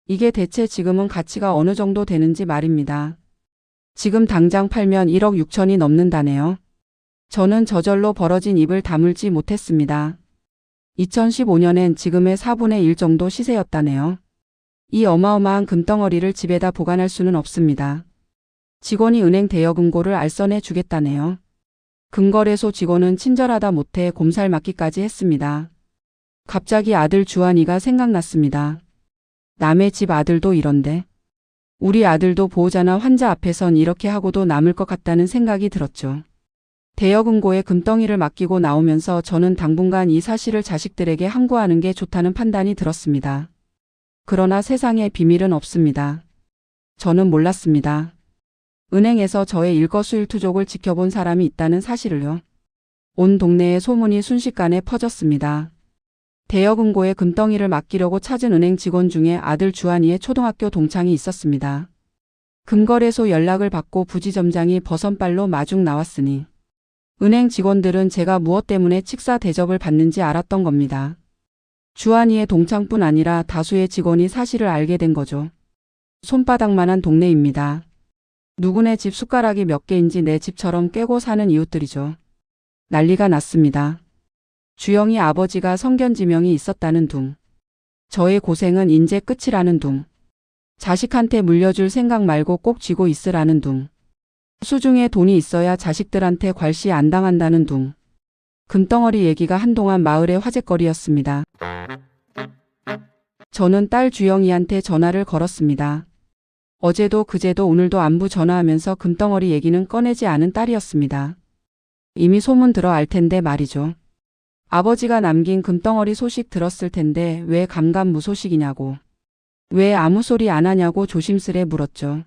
이게 대체 지금은 가치가 어느 정도 되는지 말입니다. 지금 당장 팔면 1억 6천이 넘는다네요. 저는 저절로 벌어진 입을 다물지 못했습니다. 2015년엔 지금의 4분의 1 정도 시세였다네요. 이 어마어마한 금덩어리를 집에다 보관할 수는 없습니다. 직원이 은행 대여금고를 알선해 주겠다네요. 금거래소 직원은 친절하다 못해 곰살 맞기까지 했습니다. 갑자기 아들 주한이가 생각났습니다. 남의 집 아들도 이런데 우리 아들도 보호자나 환자 앞에선 이렇게 하고도 남을 것 같다는 생각이 들었죠. 대여금고에 금덩이를 맡기고 나오면서 저는 당분간 이 사실을 자식들에게 항구하는 게 좋다는 판단이 들었습니다. 그러나 세상에 비밀은 없습니다. 저는 몰랐습니다. 은행에서 저의 일거수일투족을 지켜본 사람이 있다는 사실을요. 온 동네에 소문이 순식간에 퍼졌습니다. 대여금고에 금덩이를 맡기려고 찾은 은행 직원 중에 아들 주한이의 초등학교 동창이 있었습니다. 금거래소 연락을 받고 부지점장이 버선발로 마중 나왔으니 은행 직원들은 제가 무엇 때문에 칙사 대접을 받는지 알았던 겁니다. 주한이의 동창뿐 아니라 다수의 직원이 사실을 알게 된 거죠. 손바닥만한 동네입니다. 누구네 집 숟가락이 몇 개인지 내 집처럼 꿰고 사는 이웃들이죠. 난리가 났습니다. 주영이 아버지가 성견지명이 있었다는 둥. 저의 고생은 인제 끝이라는 둥. 자식한테 물려줄 생각 말고 꼭 쥐고 있으라는 둥. 수중에 돈이 있어야 자식들한테 괄시 안 당한다는 둥. 금덩어리 얘기가 한동안 마을의 화제거리였습니다. 저는 딸 주영이한테 전화를 걸었습니다. 어제도 그제도 오늘도 안부 전화하면서 금덩어리 얘기는 꺼내지 않은 딸이었습니다. 이미 소문 들어 알 텐데 말이죠. 아버지가 남긴 금덩어리 소식 들었을 텐데 왜 감감무소식이냐고. 왜 아무 소리 안 하냐고 조심스레 물었죠.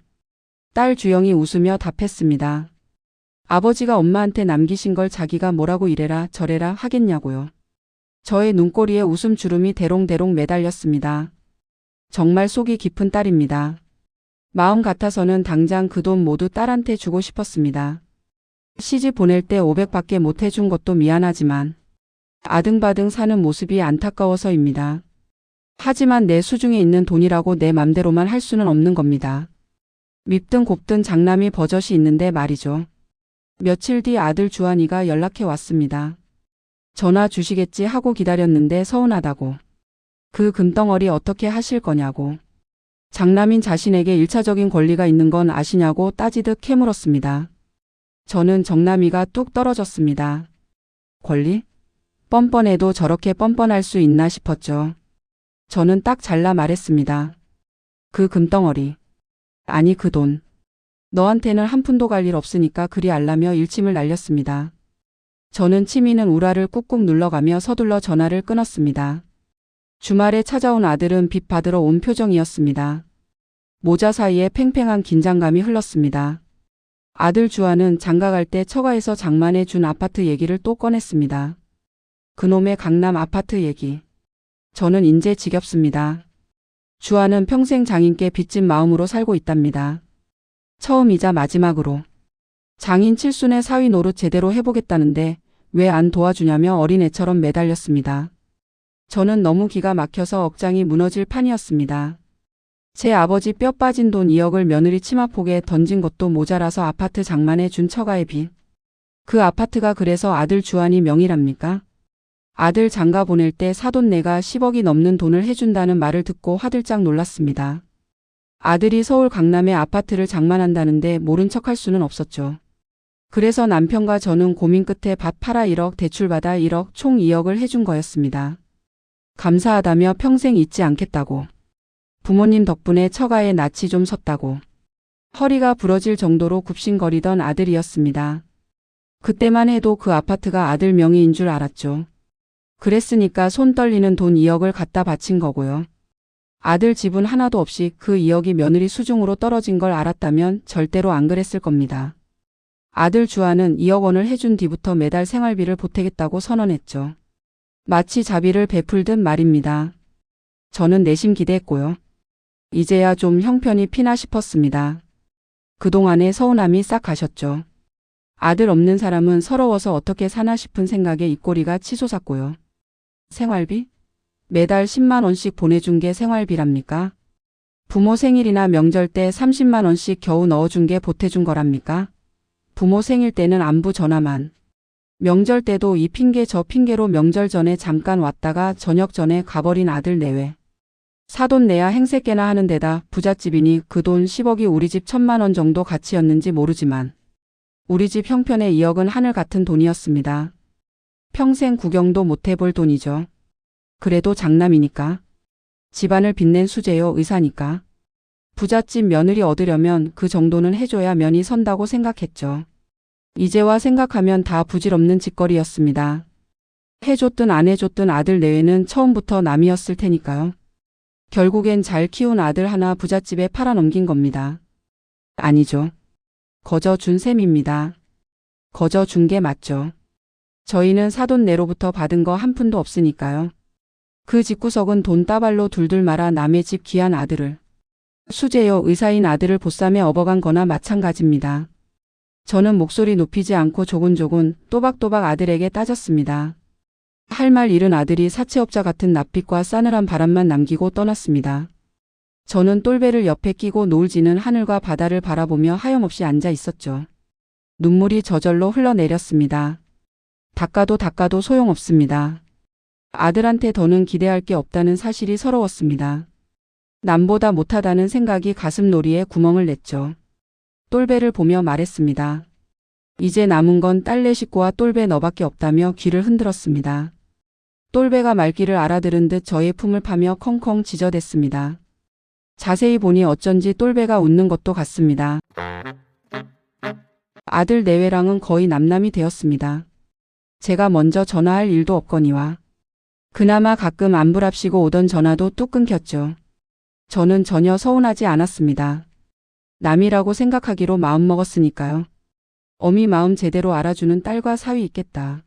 딸 주영이 웃으며 답했습니다. 아버지가 엄마한테 남기신 걸 자기가 뭐라고 이래라 저래라 하겠냐고요. 저의 눈꼬리에 웃음 주름이 대롱대롱 매달렸습니다. 정말 속이 깊은 딸입니다. 마음 같아서는 당장 그 돈 모두 딸한테 주고 싶었습니다. 시집 보낼 때 500밖에 못 해준 것도 미안하지만 아등바등 사는 모습이 안타까워서입니다. 하지만 내 수중에 있는 돈이라고 내 맘대로만 할 수는 없는 겁니다. 밉든 곱든 장남이 버젓이 있는데 말이죠. 며칠 뒤 아들 주한이가 연락해 왔습니다. 전화 주시겠지 하고 기다렸는데 서운하다고. 그 금덩어리 어떻게 하실 거냐고. 장남인 자신에게 1차적인 권리가 있는 건 아시냐고 따지듯 캐물었습니다. 저는 정남이가 뚝 떨어졌습니다. 권리? 뻔뻔해도 저렇게 뻔뻔할 수 있나 싶었죠. 저는 딱 잘라 말했습니다. 그 금덩어리. 아니 그 돈. 너한테는 한 푼도 갈 일 없으니까 그리 알라며 일침을 날렸습니다. 저는 치미는 우라를 꾹꾹 눌러가며 서둘러 전화를 끊었습니다. 주말에 찾아온 아들은 빚 받으러 온 표정이었습니다. 모자 사이에 팽팽한 긴장감이 흘렀습니다. 아들 주한은 장가갈 때 처가에서 장만해 준 아파트 얘기를 또 꺼냈습니다. 그놈의 강남 아파트 얘기. 저는 인제 지겹습니다. 주한은 평생 장인께 빚진 마음으로 살고 있답니다. 처음이자 마지막으로. 장인 칠순의 사위 노릇 제대로 해보겠다는데 왜 안 도와주냐며 어린애처럼 매달렸습니다. 저는 너무 기가 막혀서 억장이 무너질 판이었습니다. 제 아버지 뼈 빠진 돈 2억을 며느리 치마폭에 던진 것도 모자라서 아파트 장만해 준 처가의 빚. 그 아파트가 그래서 아들 주한이 명의랍니까? 아들 장가 보낼 때 사돈 내가 10억이 넘는 돈을 해준다는 말을 듣고 화들짝 놀랐습니다. 아들이 서울 강남에 아파트를 장만한다는데 모른 척할 수는 없었죠. 그래서 남편과 저는 고민 끝에 밭 팔아 1억 대출받아 1억 총 2억을 해준 거였습니다. 감사하다며 평생 잊지 않겠다고. 부모님 덕분에 처가에 낯이 좀 섰다고. 허리가 부러질 정도로 굽신거리던 아들이었습니다. 그때만 해도 그 아파트가 아들 명의인 줄 알았죠. 그랬으니까 손 떨리는 돈 2억을 갖다 바친 거고요. 아들 지분 하나도 없이 그 2억이 며느리 수중으로 떨어진 걸 알았다면 절대로 안 그랬을 겁니다. 아들 주아는 2억 원을 해준 뒤부터 매달 생활비를 보태겠다고 선언했죠. 마치 자비를 베풀듯 말입니다. 저는 내심 기대했고요. 이제야 좀 형편이 피나 싶었습니다. 그동안의 서운함이 싹 가셨죠. 아들 없는 사람은 서러워서 어떻게 사나 싶은 생각에 입꼬리가 치솟았고요. 생활비? 매달 10만 원씩 보내준 게 생활비랍니까? 부모 생일이나 명절 때 30만 원씩 겨우 넣어준 게 보태준 거랍니까? 부모 생일 때는 안부 전화만. 명절 때도 이 핑계 저 핑계로 명절 전에 잠깐 왔다가 저녁 전에 가버린 아들 내외. 사돈 내야 행세께나 하는 데다 부잣집이니 그 돈 10억이 우리 집 1,000만 원 정도 가치였는지 모르지만 우리 집 형편의 2억은 하늘 같은 돈이었습니다. 평생 구경도 못 해볼 돈이죠. 그래도 장남이니까. 집안을 빛낸 수제요 의사니까. 부잣집 며느리 얻으려면 그 정도는 해줘야 면이 선다고 생각했죠. 이제와 생각하면 다 부질없는 짓거리였습니다. 해줬든 안 해줬든 아들 내외는 처음부터 남이었을 테니까요. 결국엔 잘 키운 아들 하나 부잣집에 팔아넘긴 겁니다. 아니죠. 거저 준 셈입니다. 거저 준 게 맞죠. 저희는 사돈 내로부터 받은 거 한 푼도 없으니까요. 그 집구석은 돈 따발로 둘둘 말아 남의 집 귀한 아들을, 수제요 의사인 아들을 보쌈에 업어간 거나 마찬가지입니다. 저는 목소리 높이지 않고 조곤조곤 또박또박 아들에게 따졌습니다. 할 말 잃은 아들이 사채업자 같은 낯빛과 싸늘한 바람만 남기고 떠났습니다. 저는 똘배를 옆에 끼고 노을 지는 하늘과 바다를 바라보며 하염없이 앉아 있었죠. 눈물이 저절로 흘러내렸습니다. 닦아도 소용없습니다. 아들한테 더는 기대할 게 없다는 사실이 서러웠습니다. 남보다 못하다는 생각이 가슴놀이에 구멍을 냈죠. 똘배를 보며 말했습니다. 이제 남은 건 딸내 식구와 똘배 너밖에 없다며 귀를 흔들었습니다. 똘배가 말귀를 알아들은 듯 저의 품을 파며 컹컹 지저댔습니다. 자세히 보니 어쩐지 똘배가 웃는 것도 같습니다. 아들 내외랑은 거의 남남이 되었습니다. 제가 먼저 전화할 일도 없거니와 그나마 가끔 안부랍시고 오던 전화도 뚝 끊겼죠. 저는 전혀 서운하지 않았습니다. 남이라고 생각하기로 마음먹었으니까요. 어미 마음 제대로 알아주는 딸과 사위 있겠다.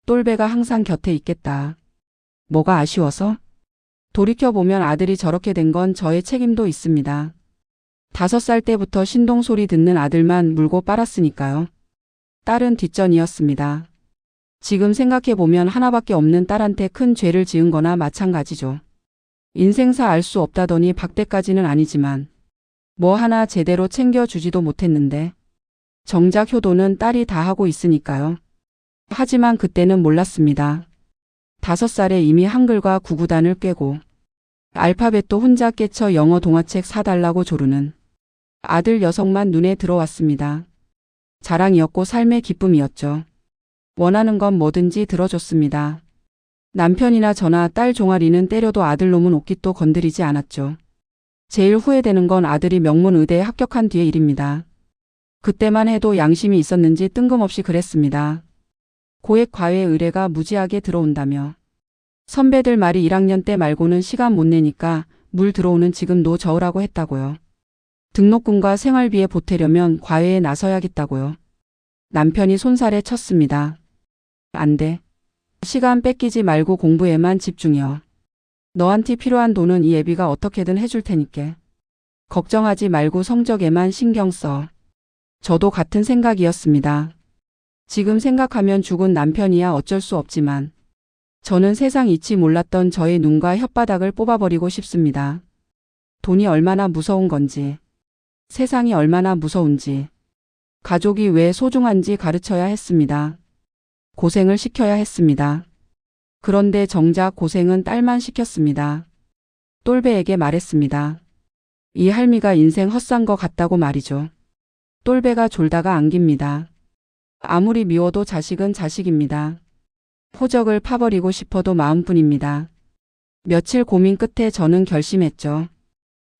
똘배가 항상 곁에 있겠다. 뭐가 아쉬워서? 돌이켜보면 아들이 저렇게 된 건 저의 책임도 있습니다. 5살 때부터 신동 소리 듣는 아들만 물고 빨았으니까요. 딸은 뒷전이었습니다. 지금 생각해보면 하나밖에 없는 딸한테 큰 죄를 지은 거나 마찬가지죠. 인생사 알 수 없다더니 박대까지는 아니지만 뭐 하나 제대로 챙겨주지도 못했는데 정작 효도는 딸이 다 하고 있으니까요. 하지만 그때는 몰랐습니다. 5살에 이미 한글과 구구단을 꿰고 알파벳도 혼자 깨쳐 영어 동화책 사달라고 조르는 아들 녀석만 눈에 들어왔습니다. 자랑이었고 삶의 기쁨이었죠. 원하는 건 뭐든지 들어줬습니다. 남편이나 저나 딸 종아리는 때려도 아들놈은 옷깃도 건드리지 않았죠. 제일 후회되는 건 아들이 명문의대에 합격한 뒤의 일입니다. 그때만 해도 양심이 있었는지 뜬금없이 그랬습니다. 고액 과외 의뢰가 무지하게 들어온다며. 선배들 말이 1학년 때 말고는 시간 못 내니까 물 들어오는 지금도 저으라고 했다고요. 등록금과 생활비에 보태려면 과외에 나서야겠다고요. 남편이 손살에 쳤습니다. 안 돼. 시간 뺏기지 말고 공부에만 집중해요. 너한테 필요한 돈은 이 애비가 어떻게든 해줄 테니까. 걱정하지 말고 성적에만 신경 써. 저도 같은 생각이었습니다. 지금 생각하면 죽은 남편이야 어쩔 수 없지만 저는 세상 이치 몰랐던 저의 눈과 혓바닥을 뽑아버리고 싶습니다. 돈이 얼마나 무서운 건지, 세상이 얼마나 무서운지, 가족이 왜 소중한지 가르쳐야 했습니다. 고생을 시켜야 했습니다. 그런데 정작 고생은 딸만 시켰습니다. 똘배에게 말했습니다. 이 할미가 인생 헛산 거 같다고 말이죠. 똘배가 졸다가 안깁니다. 아무리 미워도 자식은 자식입니다. 호적을 파버리고 싶어도 마음뿐입니다. 며칠 고민 끝에 저는 결심했죠.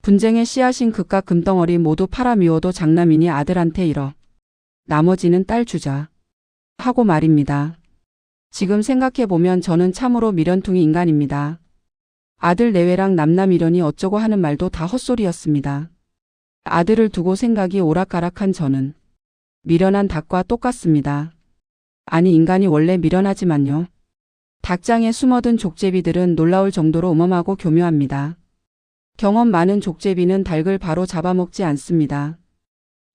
분쟁의 씨앗인 그깟 금덩어리 모두 팔아 미워도 장남이니 아들한테 잃어. 나머지는 딸 주자. 하고 말입니다. 지금 생각해보면 저는 참으로 미련퉁이 인간입니다. 아들 내외랑 남남이려니 어쩌고 하는 말도 다 헛소리였습니다. 아들을 두고 생각이 오락가락한 저는 미련한 닭과 똑같습니다. 아니 인간이 원래 미련하지만요. 닭장에 숨어든 족제비들은 놀라울 정도로 어마어마하고 교묘합니다. 경험 많은 족제비는 닭을 바로 잡아먹지 않습니다.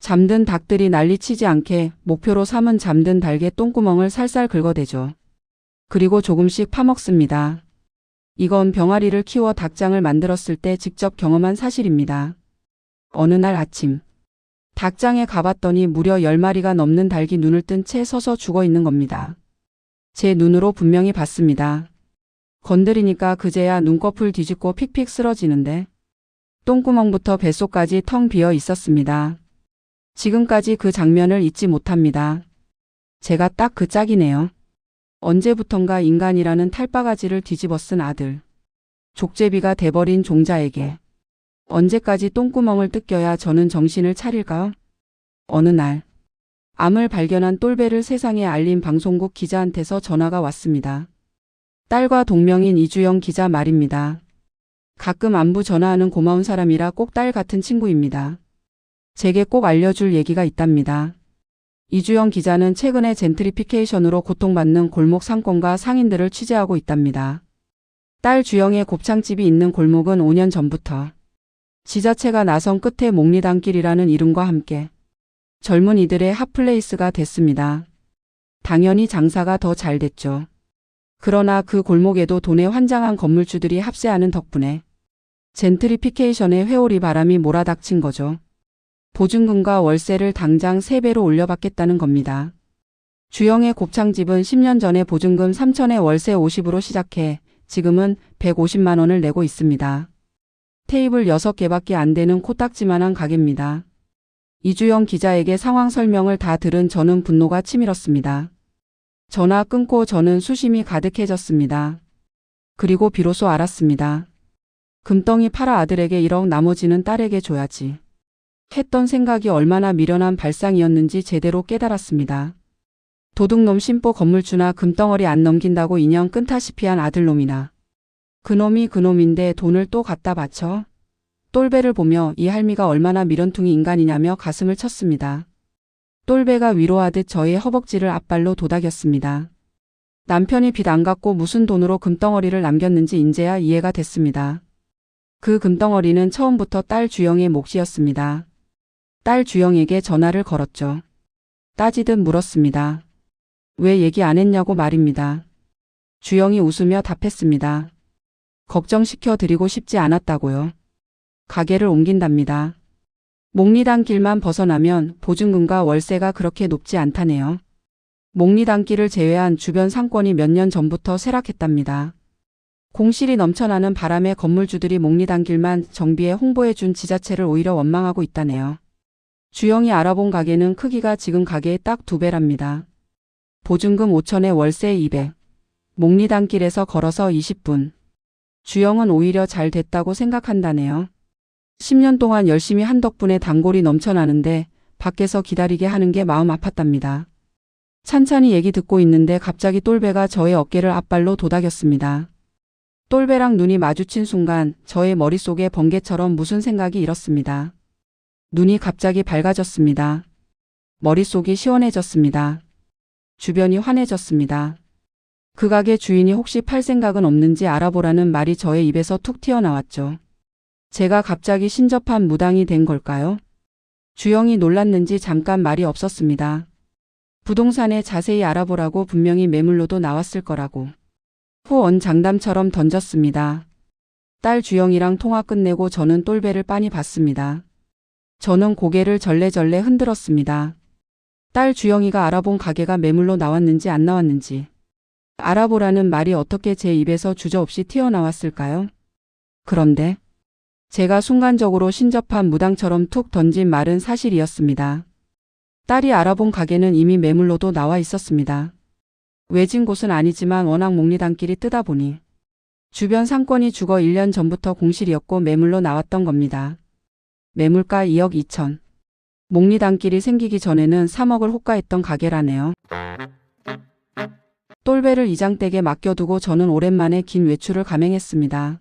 잠든 닭들이 난리치지 않게 목표로 삼은 잠든 닭의 똥구멍을 살살 긁어대죠. 그리고 조금씩 파먹습니다. 이건 병아리를 키워 닭장을 만들었을 때 직접 경험한 사실입니다. 어느 날 아침 닭장에 가봤더니 무려 10마리가 넘는 닭이 눈을 뜬 채 서서 죽어 있는 겁니다. 제 눈으로 분명히 봤습니다. 건드리니까 그제야 눈꺼풀 뒤집고 픽픽 쓰러지는데 똥구멍부터 뱃속까지 텅 비어 있었습니다. 지금까지 그 장면을 잊지 못합니다. 제가 딱 그 짝이네요. 언제부턴가 인간이라는 탈바가지를 뒤집어 쓴 아들. 족제비가 돼버린 종자에게 언제까지 똥구멍을 뜯겨야 저는 정신을 차릴까요? 어느 날 암을 발견한 똘배를 세상에 알린 방송국 기자한테서 전화가 왔습니다. 딸과 동명인 이주영 기자 말입니다. 가끔 안부 전화하는 고마운 사람이라 꼭 딸 같은 친구입니다. 제게 꼭 알려줄 얘기가 있답니다. 이주영 기자는 최근에 젠트리피케이션으로 고통받는 골목 상권과 상인들을 취재하고 있답니다. 딸 주영의 곱창집이 있는 골목은 5년 전부터 지자체가 나선 끝에 목리단길이라는 이름과 함께 젊은이들의 핫플레이스가 됐습니다. 당연히 장사가 더 잘 됐죠. 그러나 그 골목에도 돈에 환장한 건물주들이 합세하는 덕분에 젠트리피케이션의 회오리 바람이 몰아닥친 거죠. 보증금과 월세를 당장 3배로 올려받겠다는 겁니다. 주영의 곱창집은 10년 전에 보증금 3천에 월세 50으로 시작해 지금은 150만 원을 내고 있습니다. 테이블 6개밖에 안 되는 코딱지만한 가게입니다. 이주영 기자에게 상황 설명을 다 들은 저는 분노가 치밀었습니다. 전화 끊고 저는 수심이 가득해졌습니다. 그리고 비로소 알았습니다. 금덩이 팔아 아들에게 1억 나머지는 딸에게 줘야지. 했던 생각이 얼마나 미련한 발상이었는지 제대로 깨달았습니다. 도둑놈 심보 건물주나 금덩어리 안 넘긴다고 인연 끊다시피 한 아들놈이나 그놈이 그놈인데 돈을 또 갖다 바쳐? 똘배를 보며 이 할미가 얼마나 미련퉁이 인간이냐며 가슴을 쳤습니다. 똘배가 위로하듯 저의 허벅지를 앞발로 도닥였습니다. 남편이 빚 안 갚고 무슨 돈으로 금덩어리를 남겼는지 인제야 이해가 됐습니다. 그 금덩어리는 처음부터 딸 주영의 몫이었습니다. 딸 주영에게 전화를 걸었죠. 따지듯 물었습니다. 왜 얘기 안 했냐고 말입니다. 주영이 웃으며 답했습니다. 걱정시켜 드리고 싶지 않았다고요. 가게를 옮긴답니다. 목리단길만 벗어나면 보증금과 월세가 그렇게 높지 않다네요. 목리단길을 제외한 주변 상권이 몇 년 전부터 쇠락했답니다. 공실이 넘쳐나는 바람에 건물주들이 목리단길만 정비해 홍보해준 지자체를 오히려 원망하고 있다네요. 주영이 알아본 가게는 크기가 지금 가게의 딱 2배랍니다. 보증금 5천에 월세 200. 목리단길에서 걸어서 20분. 주영은 오히려 잘 됐다고 생각한다네요. 10년 동안 열심히 한 덕분에 단골이 넘쳐나는데 밖에서 기다리게 하는 게 마음 아팠답니다. 찬찬히 얘기 듣고 있는데 갑자기 똘배가 저의 어깨를 앞발로 도닥였습니다. 똘배랑 눈이 마주친 순간 저의 머릿속에 번개처럼 무슨 생각이 일었습니다. 눈이 갑자기 밝아졌습니다. 머릿속이 시원해졌습니다. 주변이 환해졌습니다. 그 가게 주인이 혹시 팔 생각은 없는지 알아보라는 말이 저의 입에서 툭 튀어나왔죠. 제가 갑자기 신접한 무당이 된 걸까요? 주영이 놀랐는지 잠깐 말이 없었습니다. 부동산에 자세히 알아보라고 분명히 매물로도 나왔을 거라고. 후언 장담처럼 던졌습니다. 딸 주영이랑 통화 끝내고 저는 똘배를 빤히 봤습니다. 저는 고개를 절레절레 흔들었습니다. 딸 주영이가 알아본 가게가 매물로 나왔는지 안 나왔는지 알아보라는 말이 어떻게 제 입에서 주저없이 튀어나왔을까요? 그런데 제가 순간적으로 신접한 무당처럼 툭 던진 말은 사실이었습니다. 딸이 알아본 가게는 이미 매물로도 나와 있었습니다. 외진 곳은 아니지만 워낙 목리단길이 뜨다 보니 주변 상권이 죽어 1년 전부터 공실이었고 매물로 나왔던 겁니다. 매물가 2억 2천. 목리단길이 생기기 전에는 3억을 호가했던 가게라네요. 똘배를 이장댁에 맡겨두고 저는 오랜만에 긴 외출을 감행했습니다.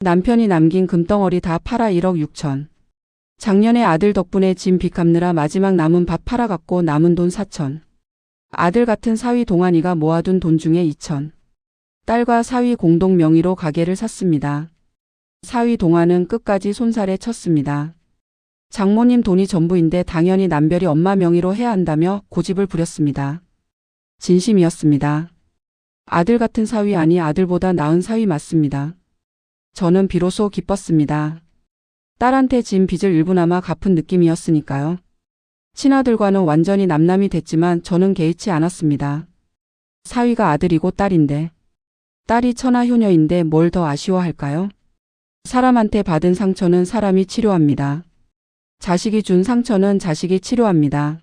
남편이 남긴 금덩어리 다 팔아 1억 6천. 작년에 아들 덕분에 짐 빚 갚느라 마지막 남은 밥 팔아갖고 남은 돈 4천. 아들 같은 사위 동안이가 모아둔 돈 중에 2천. 딸과 사위 공동 명의로 가게를 샀습니다. 사위 동안은 끝까지 손살에 쳤습니다. 장모님 돈이 전부인데 당연히 남별이 엄마 명의로 해야 한다며 고집을 부렸습니다. 진심이었습니다. 아들 같은 사위 아니 아들보다 나은 사위 맞습니다. 저는 비로소 기뻤습니다. 딸한테 진 빚을 일부나마 갚은 느낌이었으니까요. 친아들과는 완전히 남남이 됐지만 저는 개의치 않았습니다. 사위가 아들이고 딸인데, 딸이 천하효녀인데 뭘 더 아쉬워할까요? 사람한테 받은 상처는 사람이 치료합니다. 자식이 준 상처는 자식이 치료합니다.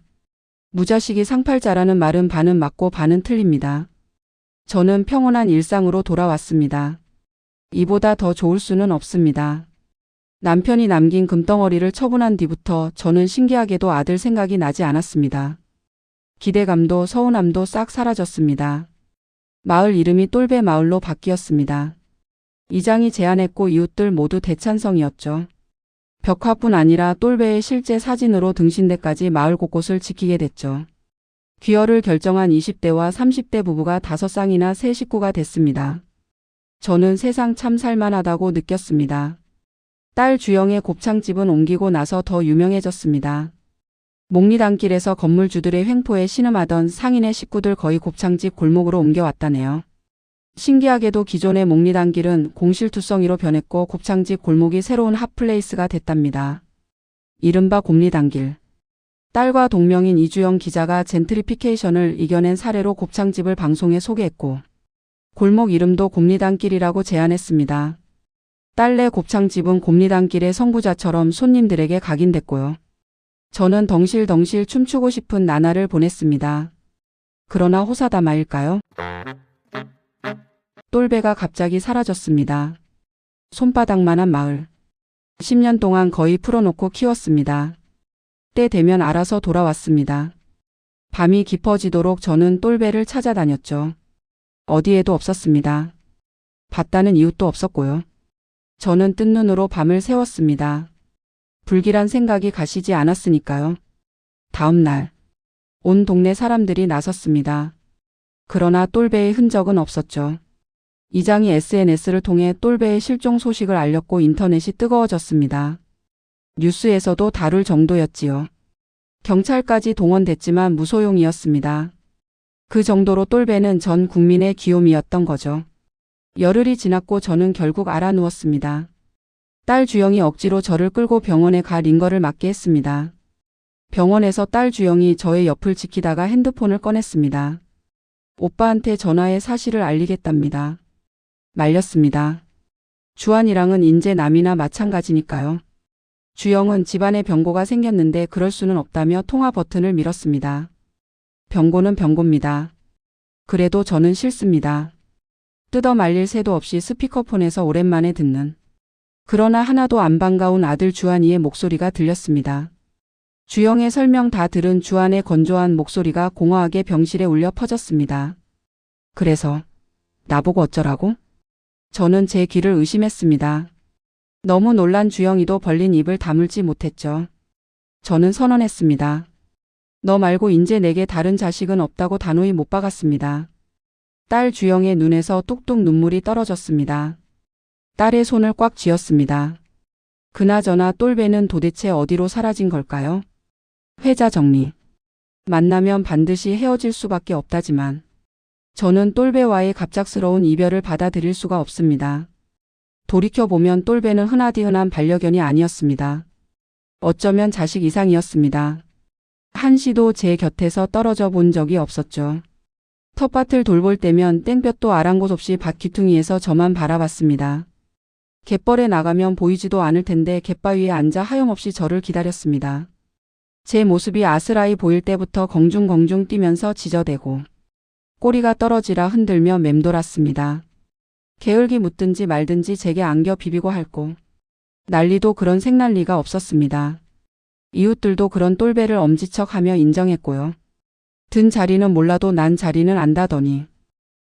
무자식이 상팔자라는 말은 반은 맞고 반은 틀립니다. 저는 평온한 일상으로 돌아왔습니다. 이보다 더 좋을 수는 없습니다. 남편이 남긴 금덩어리를 처분한 뒤부터 저는 신기하게도 아들 생각이 나지 않았습니다. 기대감도 서운함도 싹 사라졌습니다. 마을 이름이 똘배 마을로 바뀌었습니다. 이장이 제안했고 이웃들 모두 대찬성이었죠. 벽화뿐 아니라 똘배의 실제 사진으로 등신대까지 마을 곳곳을 지키게 됐죠. 귀여를 결정한 20대와 30대 부부가 5쌍이나 새 식구가 됐습니다. 저는 세상 참 살만하다고 느꼈습니다. 딸 주영의 곱창집은 옮기고 나서 더 유명해졌습니다. 목리단길에서 건물주들의 횡포에 신음하던 상인의 식구들 거의 곱창집 골목으로 옮겨왔다네요. 신기하게도 기존의 목리단길은 공실투성이로 변했고 곱창집 골목이 새로운 핫플레이스가 됐답니다. 이른바 곱리단길. 딸과 동명인 이주영 기자가 젠트리피케이션을 이겨낸 사례로 곱창집을 방송에 소개했고 골목 이름도 곱리단길이라고 제안했습니다. 딸네 곱창집은 곱리단길의 성부자처럼 손님들에게 각인됐고요. 저는 덩실덩실 춤추고 싶은 나날을 보냈습니다. 그러나 호사다마일까요? 똘배가 갑자기 사라졌습니다. 손바닥만한 마을. 10년 동안 거의 풀어놓고 키웠습니다. 때 되면 알아서 돌아왔습니다. 밤이 깊어지도록 저는 똘배를 찾아다녔죠. 어디에도 없었습니다. 봤다는 이웃도 없었고요. 저는 뜬 눈으로 밤을 새웠습니다. 불길한 생각이 가시지 않았으니까요. 다음 날, 온 동네 사람들이 나섰습니다. 그러나 똘배의 흔적은 없었죠. 이장이 SNS를 통해 똘배의 실종 소식을 알렸고 인터넷이 뜨거워졌습니다. 뉴스에서도 다룰 정도였지요. 경찰까지 동원됐지만 무소용이었습니다. 그 정도로 똘배는 전 국민의 귀요미였던 거죠. 열흘이 지났고 저는 결국 알아누웠습니다. 딸 주영이 억지로 저를 끌고 병원에 가 링거를 맞게 했습니다. 병원에서 딸 주영이 저의 옆을 지키다가 핸드폰을 꺼냈습니다. 오빠한테 전화해 사실을 알리겠답니다. 말렸습니다. 주한이랑은 인제 남이나 마찬가지니까요. 주영은 집안에 병고가 생겼는데 그럴 수는 없다며 통화 버튼을 밀었습니다. 병고는 병고입니다. 그래도 저는 싫습니다. 뜯어 말릴 새도 없이 스피커폰에서 오랜만에 듣는 그러나 하나도 안 반가운 아들 주한이의 목소리가 들렸습니다. 주영의 설명 다 들은 주한의 건조한 목소리가 공허하게 병실에 울려 퍼졌습니다. 그래서 나보고 어쩌라고? 저는 제 귀를 의심했습니다. 너무 놀란 주영이도 벌린 입을 다물지 못했죠. 저는 선언했습니다. 너 말고 인제 내게 다른 자식은 없다고 단호히 못 박았습니다. 딸 주영의 눈에서 뚝뚝 눈물이 떨어졌습니다. 딸의 손을 꽉 쥐었습니다. 그나저나 똘배는 도대체 어디로 사라진 걸까요? 회자 정리. 만나면 반드시 헤어질 수밖에 없다지만 저는 똘배와의 갑작스러운 이별을 받아들일 수가 없습니다. 돌이켜보면 똘배는 흔하디흔한 반려견이 아니었습니다. 어쩌면 자식 이상이었습니다. 한시도 제 곁에서 떨어져 본 적이 없었죠. 텃밭을 돌볼 때면 땡볕도 아랑곳 없이 밭 귀퉁이에서 저만 바라봤습니다. 갯벌에 나가면 보이지도 않을 텐데 갯바위에 앉아 하염없이 저를 기다렸습니다. 제 모습이 아스라이 보일 때부터 공중공중 뛰면서 지저대고 꼬리가 떨어지라 흔들며 맴돌았습니다. 게을기 묻든지 말든지 제게 안겨 비비고 핥고 난리도 그런 생난리가 없었습니다. 이웃들도 그런 똘배를 엄지척하며 인정했고요. 든 자리는 몰라도 난 자리는 안다더니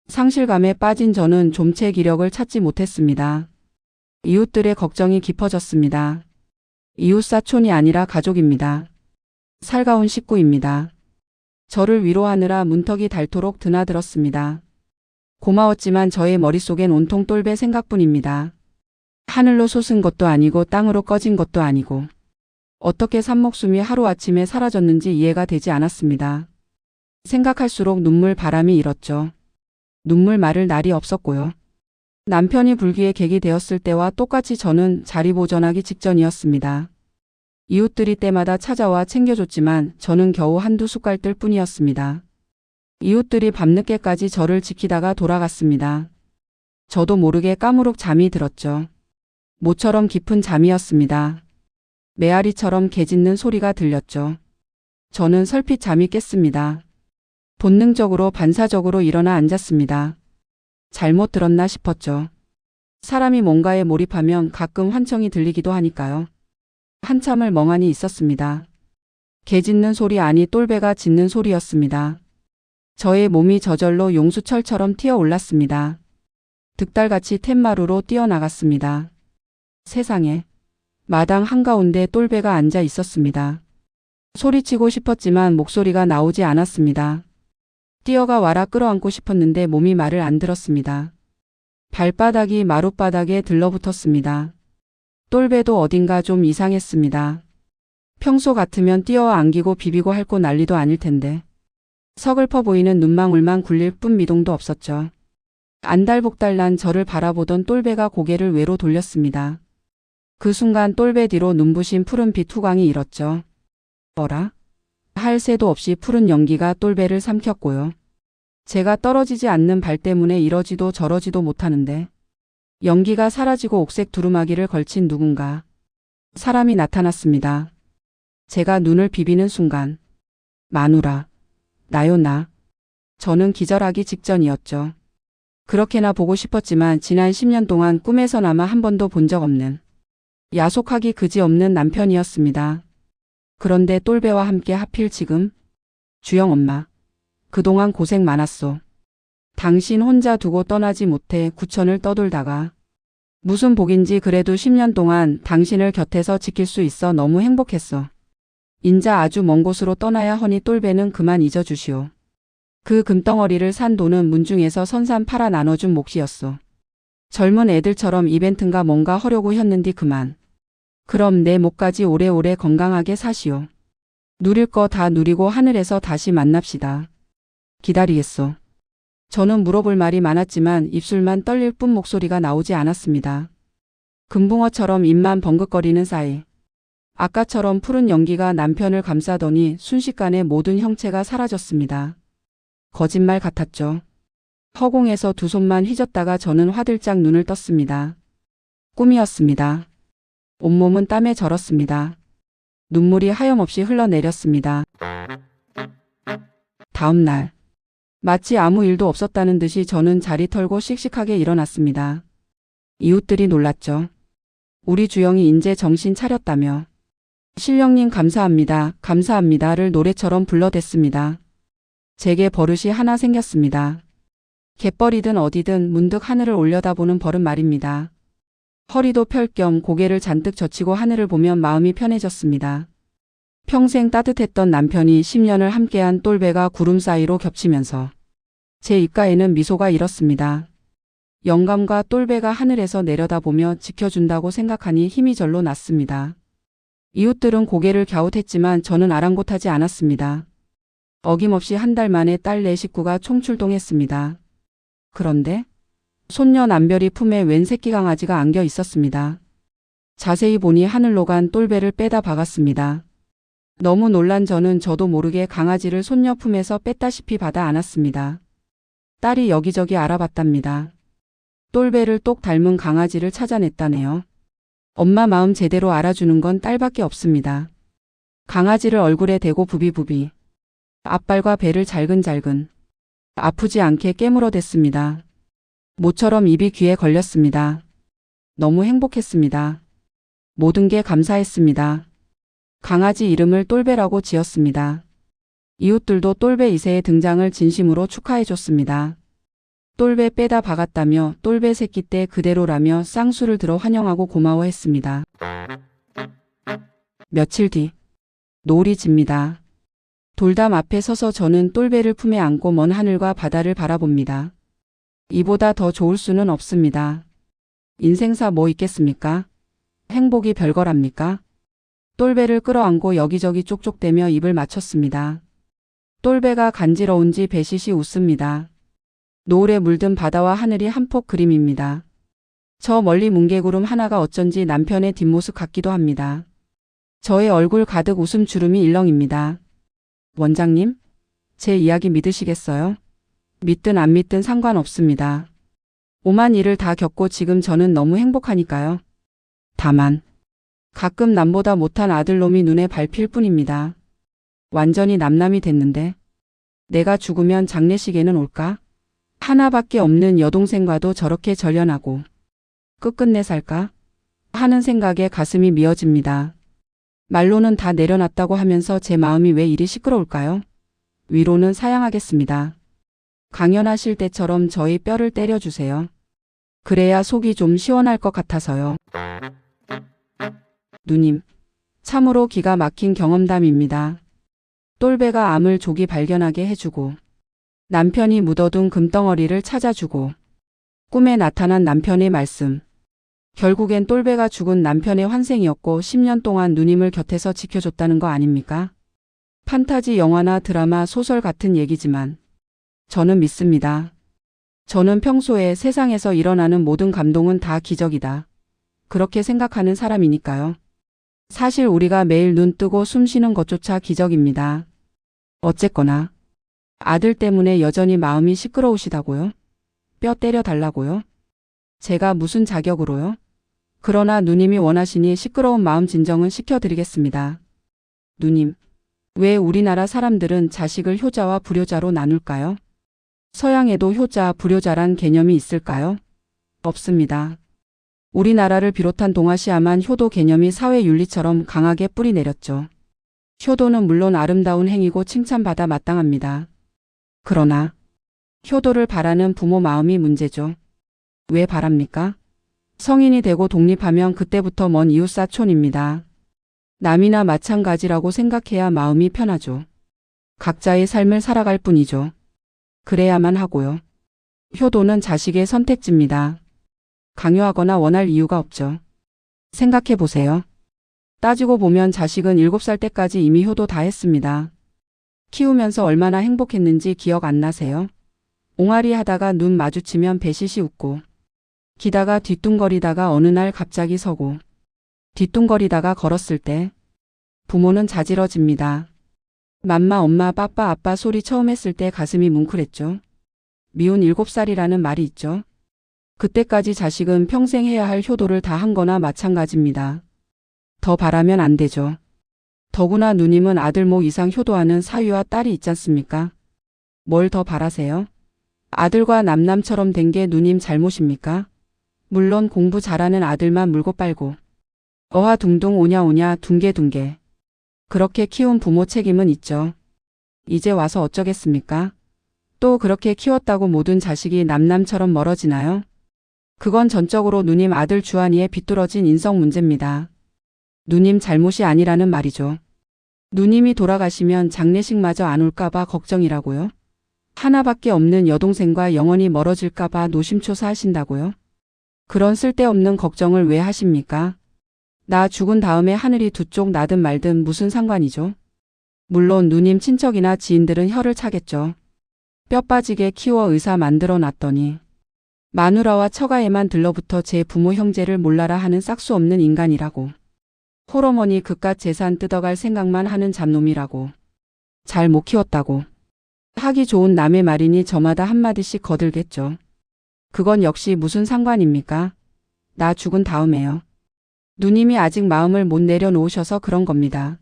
상실감에 빠진 저는 좀체 기력을 찾지 못했습니다. 이웃들의 걱정이 깊어졌습니다. 이웃사촌이 아니라 가족입니다. 살가운 식구입니다. 저를 위로하느라 문턱이 닳도록 드나들었습니다. 고마웠지만 저의 머릿속엔 온통 똘배 생각뿐입니다. 하늘로 솟은 것도 아니고 땅으로 꺼진 것도 아니고 어떻게 산목숨이 하루아침에 사라졌는지 이해가 되지 않았습니다. 생각할수록 눈물 바람이 일었죠. 눈물 마를 날이 없었고요. 남편이 불기의 객이 되었을 때와 똑같이 저는 자리보전하기 직전이었습니다. 이웃들이 때마다 찾아와 챙겨줬지만 저는 겨우 한두 숟갈들 뿐이었습니다. 이웃들이 밤늦게까지 저를 지키다가 돌아갔습니다. 저도 모르게 까무룩 잠이 들었죠. 모처럼 깊은 잠이었습니다. 메아리처럼 개 짖는 소리가 들렸죠. 저는 설핏 잠이 깼습니다. 본능적으로 반사적으로 일어나 앉았습니다. 잘못 들었나 싶었죠. 사람이 뭔가에 몰입하면 가끔 환청이 들리기도 하니까요. 한참을 멍하니 있었습니다. 개 짖는 소리 아니 똘배가 짖는 소리였습니다. 저의 몸이 저절로 용수철처럼 튀어올랐습니다. 득달같이 툇마루로 뛰어나갔습니다. 세상에, 마당 한가운데 똘배가 앉아 있었습니다. 소리치고 싶었지만 목소리가 나오지 않았습니다. 뛰어가 와라 끌어안고 싶었는데 몸이 말을 안 들었습니다. 발바닥이 마룻바닥에 들러붙었습니다. 똘배도 어딘가 좀 이상했습니다. 평소 같으면 뛰어와 안기고 비비고 핥고 난리도 아닐 텐데. 서글퍼 보이는 눈망울만 굴릴 뿐 미동도 없었죠. 안달복달난 저를 바라보던 똘배가 고개를 외로 돌렸습니다. 그 순간 똘배 뒤로 눈부신 푸른빛 후광이 일었죠. 어라? 할 새도 없이 푸른 연기가 똘배를 삼켰고요. 제가 떨어지지 않는 발 때문에 이러지도 저러지도 못하는데 연기가 사라지고 옥색 두루마기를 걸친 누군가. 사람이 나타났습니다. 제가 눈을 비비는 순간 마누라, 나요 나. 저는 기절하기 직전이었죠. 그렇게나 보고 싶었지만 지난 10년 동안 꿈에서나마 한 번도 본 적 없는 야속하기 그지없는 남편이었습니다. 그런데 똘배와 함께 하필 지금? 주영 엄마. 그동안 고생 많았소. 당신 혼자 두고 떠나지 못해 구천을 떠돌다가 무슨 복인지 그래도 10년 동안 당신을 곁에서 지킬 수 있어 너무 행복했어. 인자 아주 먼 곳으로 떠나야 허니 똘배는 그만 잊어주시오. 그 금덩어리를 산 돈은 문중에서 선산 팔아 나눠준 몫이었소. 젊은 애들처럼 이벤트인가 뭔가 하려고 했는디 그만. 그럼 내 목까지 오래오래 건강하게 사시오. 누릴 거 다 누리고 하늘에서 다시 만납시다. 기다리겠소. 저는 물어볼 말이 많았지만 입술만 떨릴 뿐 목소리가 나오지 않았습니다. 금붕어처럼 입만 벙긋거리는 사이 아까처럼 푸른 연기가 남편을 감싸더니 순식간에 모든 형체가 사라졌습니다. 거짓말 같았죠. 허공에서 두 손만 휘젓다가 저는 화들짝 눈을 떴습니다. 꿈이었습니다. 온몸은 땀에 절었습니다. 눈물이 하염없이 흘러내렸습니다. 다음 날 마치 아무 일도 없었다는 듯이 저는 자리 털고 씩씩하게 일어났습니다. 이웃들이 놀랐죠. 우리 주영이 인제 정신 차렸다며. 신령님 감사합니다. 감사합니다를 노래처럼 불러댔습니다. 제게 버릇이 하나 생겼습니다. 갯벌이든 어디든 문득 하늘을 올려다보는 버릇 말입니다. 허리도 펼 겸 고개를 잔뜩 젖히고 하늘을 보면 마음이 편해졌습니다. 평생 따뜻했던 남편이 10년을 함께한 똘배가 구름 사이로 겹치면서 제 입가에는 미소가 일었습니다. 영감과 똘배가 하늘에서 내려다보며 지켜준다고 생각하니 힘이 절로 났습니다. 이웃들은 고개를 갸웃했지만 저는 아랑곳하지 않았습니다. 어김없이 한 달 만에 딸 네 식구가 총출동했습니다. 그런데 손녀 남별이 품에 웬 새끼 강아지가 안겨 있었습니다. 자세히 보니 하늘로 간 똘배를 빼다 박았습니다. 너무 놀란 저는 저도 모르게 강아지를 손녀 품에서 뺐다시피 받아 안았습니다. 딸이 여기저기 알아봤답니다. 똘배를 똑 닮은 강아지를 찾아냈다네요. 엄마 마음 제대로 알아주는 건 딸밖에 없습니다. 강아지를 얼굴에 대고 부비부비. 앞발과 배를 잘근잘근. 아프지 않게 깨물어댔습니다. 모처럼 입이 귀에 걸렸습니다. 너무 행복했습니다. 모든 게 감사했습니다. 강아지 이름을 똘배라고 지었습니다. 이웃들도 똘배 2세의 등장을 진심으로 축하해줬습니다. 똘배 빼다 박았다며 똘배 새끼 때 그대로라며 쌍수를 들어 환영하고 고마워했습니다. 며칠 뒤 노을이 집니다. 돌담 앞에 서서 저는 똘배를 품에 안고 먼 하늘과 바다를 바라봅니다. 이보다 더 좋을 수는 없습니다. 인생사 뭐 있겠습니까? 행복이 별거랍니까? 똘배를 끌어안고 여기저기 쪽쪽대며 입을 맞췄습니다. 똘배가 간지러운지 배시시 웃습니다. 노을에 물든 바다와 하늘이 한폭 그림입니다. 저 멀리 뭉게구름 하나가 어쩐지 남편의 뒷모습 같기도 합니다. 저의 얼굴 가득 웃음 주름이 일렁입니다. 원장님, 제 이야기 믿으시겠어요? 믿든 안 믿든 상관없습니다. 오만 일을 다 겪고 지금 저는 너무 행복하니까요. 다만 가끔 남보다 못한 아들놈이 눈에 밟힐 뿐입니다. 완전히 남남이 됐는데 내가 죽으면 장례식에는 올까? 하나밖에 없는 여동생과도 저렇게 절연하고 끝끝내 살까? 하는 생각에 가슴이 미어집니다. 말로는 다 내려놨다고 하면서 제 마음이 왜 이리 시끄러울까요? 위로는 사양하겠습니다. 강연하실 때처럼 저희 뼈를 때려주세요. 그래야 속이 좀 시원할 것 같아서요. 누님, 참으로 기가 막힌 경험담입니다. 똘배가 암을 조기 발견하게 해주고 남편이 묻어둔 금덩어리를 찾아주고 꿈에 나타난 남편의 말씀. 결국엔 똘배가 죽은 남편의 환생이었고 10년 동안 누님을 곁에서 지켜줬다는 거 아닙니까? 판타지 영화나 드라마 소설 같은 얘기지만 저는 믿습니다. 저는 평소에 세상에서 일어나는 모든 감동은 다 기적이다. 그렇게 생각하는 사람이니까요. 사실 우리가 매일 눈 뜨고 숨 쉬는 것조차 기적입니다. 어쨌거나 아들 때문에 여전히 마음이 시끄러우시다고요? 뼈 때려 달라고요? 제가 무슨 자격으로요? 그러나 누님이 원하시니 시끄러운 마음 진정은 시켜드리겠습니다. 누님, 왜 우리나라 사람들은 자식을 효자와 불효자로 나눌까요? 서양에도 효자, 불효자란 개념이 있을까요? 없습니다. 우리나라를 비롯한 동아시아만 효도 개념이 사회 윤리처럼 강하게 뿌리 내렸죠. 효도는 물론 아름다운 행위고 칭찬받아 마땅합니다. 그러나 효도를 바라는 부모 마음이 문제죠. 왜 바랍니까? 성인이 되고 독립하면 그때부터 먼 이웃사촌입니다. 남이나 마찬가지라고 생각해야 마음이 편하죠. 각자의 삶을 살아갈 뿐이죠. 그래야만 하고요. 효도는 자식의 선택지입니다. 강요하거나 원할 이유가 없죠. 생각해 보세요. 따지고 보면 자식은 7살 때까지 이미 효도 다 했습니다. 키우면서 얼마나 행복했는지 기억 안 나세요? 옹알이 하다가 눈 마주치면 배시시 웃고 기다가 뒤뚱거리다가 어느 날 갑자기 서고 뒤뚱거리다가 걸었을 때 부모는 자지러집니다. 맘마 엄마 빠빠 아빠 소리 처음 했을 때 가슴이 뭉클했죠. 미운 7살이라는 말이 있죠. 그때까지 자식은 평생 해야 할 효도를 다 한 거나 마찬가지입니다. 더 바라면 안 되죠. 더구나 누님은 아들모 이상 효도하는 사위와 딸이 있지 않습니까? 뭘 더 바라세요? 아들과 남남처럼 된 게 누님 잘못입니까? 물론 공부 잘하는 아들만 물고 빨고 어하둥둥 오냐오냐 둥개둥개 그렇게 키운 부모 책임은 있죠. 이제 와서 어쩌겠습니까? 또 그렇게 키웠다고 모든 자식이 남남처럼 멀어지나요? 그건 전적으로 누님 아들 주한이의 비뚤어진 인성 문제입니다. 누님 잘못이 아니라는 말이죠. 누님이 돌아가시면 장례식마저 안 올까봐 걱정이라고요? 하나밖에 없는 여동생과 영원히 멀어질까봐 노심초사하신다고요? 그런 쓸데없는 걱정을 왜 하십니까? 나 죽은 다음에 하늘이 두 쪽 나든 말든 무슨 상관이죠? 물론 누님 친척이나 지인들은 혀를 차겠죠. 뼈 빠지게 키워 의사 만들어 놨더니 마누라와 처가에만 들러붙어 제 부모 형제를 몰라라 하는 싹수 없는 인간이라고. 홀어머니 그깟 재산 뜯어갈 생각만 하는 잡놈이라고. 잘 못 키웠다고. 하기 좋은 남의 말이니 저마다 한마디씩 거들겠죠. 그건 역시 무슨 상관입니까? 나 죽은 다음에요. 누님이 아직 마음을 못 내려놓으셔서 그런 겁니다.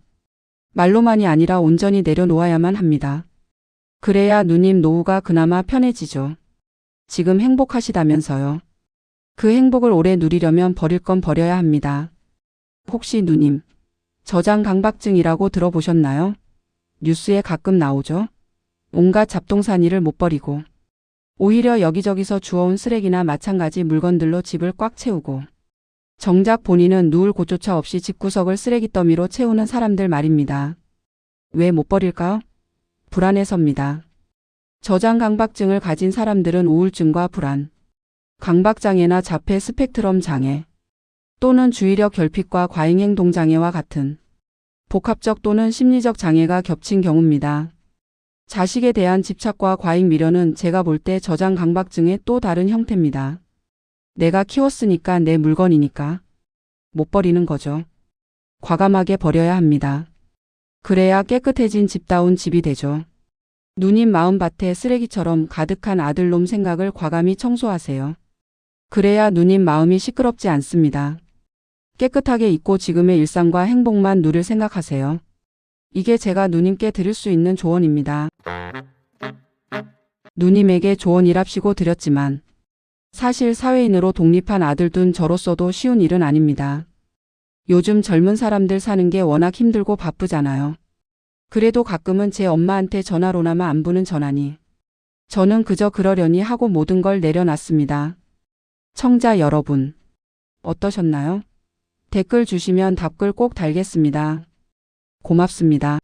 말로만이 아니라 온전히 내려놓아야만 합니다. 그래야 누님 노후가 그나마 편해지죠. 지금 행복하시다면서요. 그 행복을 오래 누리려면 버릴 건 버려야 합니다. 혹시 누님, 저장강박증이라고 들어보셨나요? 뉴스에 가끔 나오죠? 온갖 잡동사니를 못 버리고 오히려 여기저기서 주워온 쓰레기나 마찬가지 물건들로 집을 꽉 채우고 정작 본인은 누울 곳조차 없이 집구석을 쓰레기 더미로 채우는 사람들 말입니다. 왜 못 버릴까요? 불안해서입니다. 저장 강박증을 가진 사람들은 우울증과 불안, 강박장애나 자폐 스펙트럼 장애 또는 주의력 결핍과 과잉행동 장애와 같은 복합적 또는 심리적 장애가 겹친 경우입니다. 자식에 대한 집착과 과잉 미련은 제가 볼 때 저장 강박증의 또 다른 형태입니다. 내가 키웠으니까 내 물건이니까 못 버리는 거죠. 과감하게 버려야 합니다. 그래야 깨끗해진 집다운 집이 되죠. 누님 마음밭에 쓰레기처럼 가득한 아들놈 생각을 과감히 청소하세요. 그래야 누님 마음이 시끄럽지 않습니다. 깨끗하게 있고 지금의 일상과 행복만 누릴 생각하세요. 이게 제가 누님께 드릴 수 있는 조언입니다. 누님에게 조언이랍시고 드렸지만 사실 사회인으로 독립한 아들 둔 저로서도 쉬운 일은 아닙니다. 요즘 젊은 사람들 사는 게 워낙 힘들고 바쁘잖아요. 그래도 가끔은 제 엄마한테 전화로나마 안부는 전하니 저는 그저 그러려니 하고 모든 걸 내려놨습니다. 청자 여러분, 어떠셨나요? 댓글 주시면 답글 꼭 달겠습니다. 고맙습니다.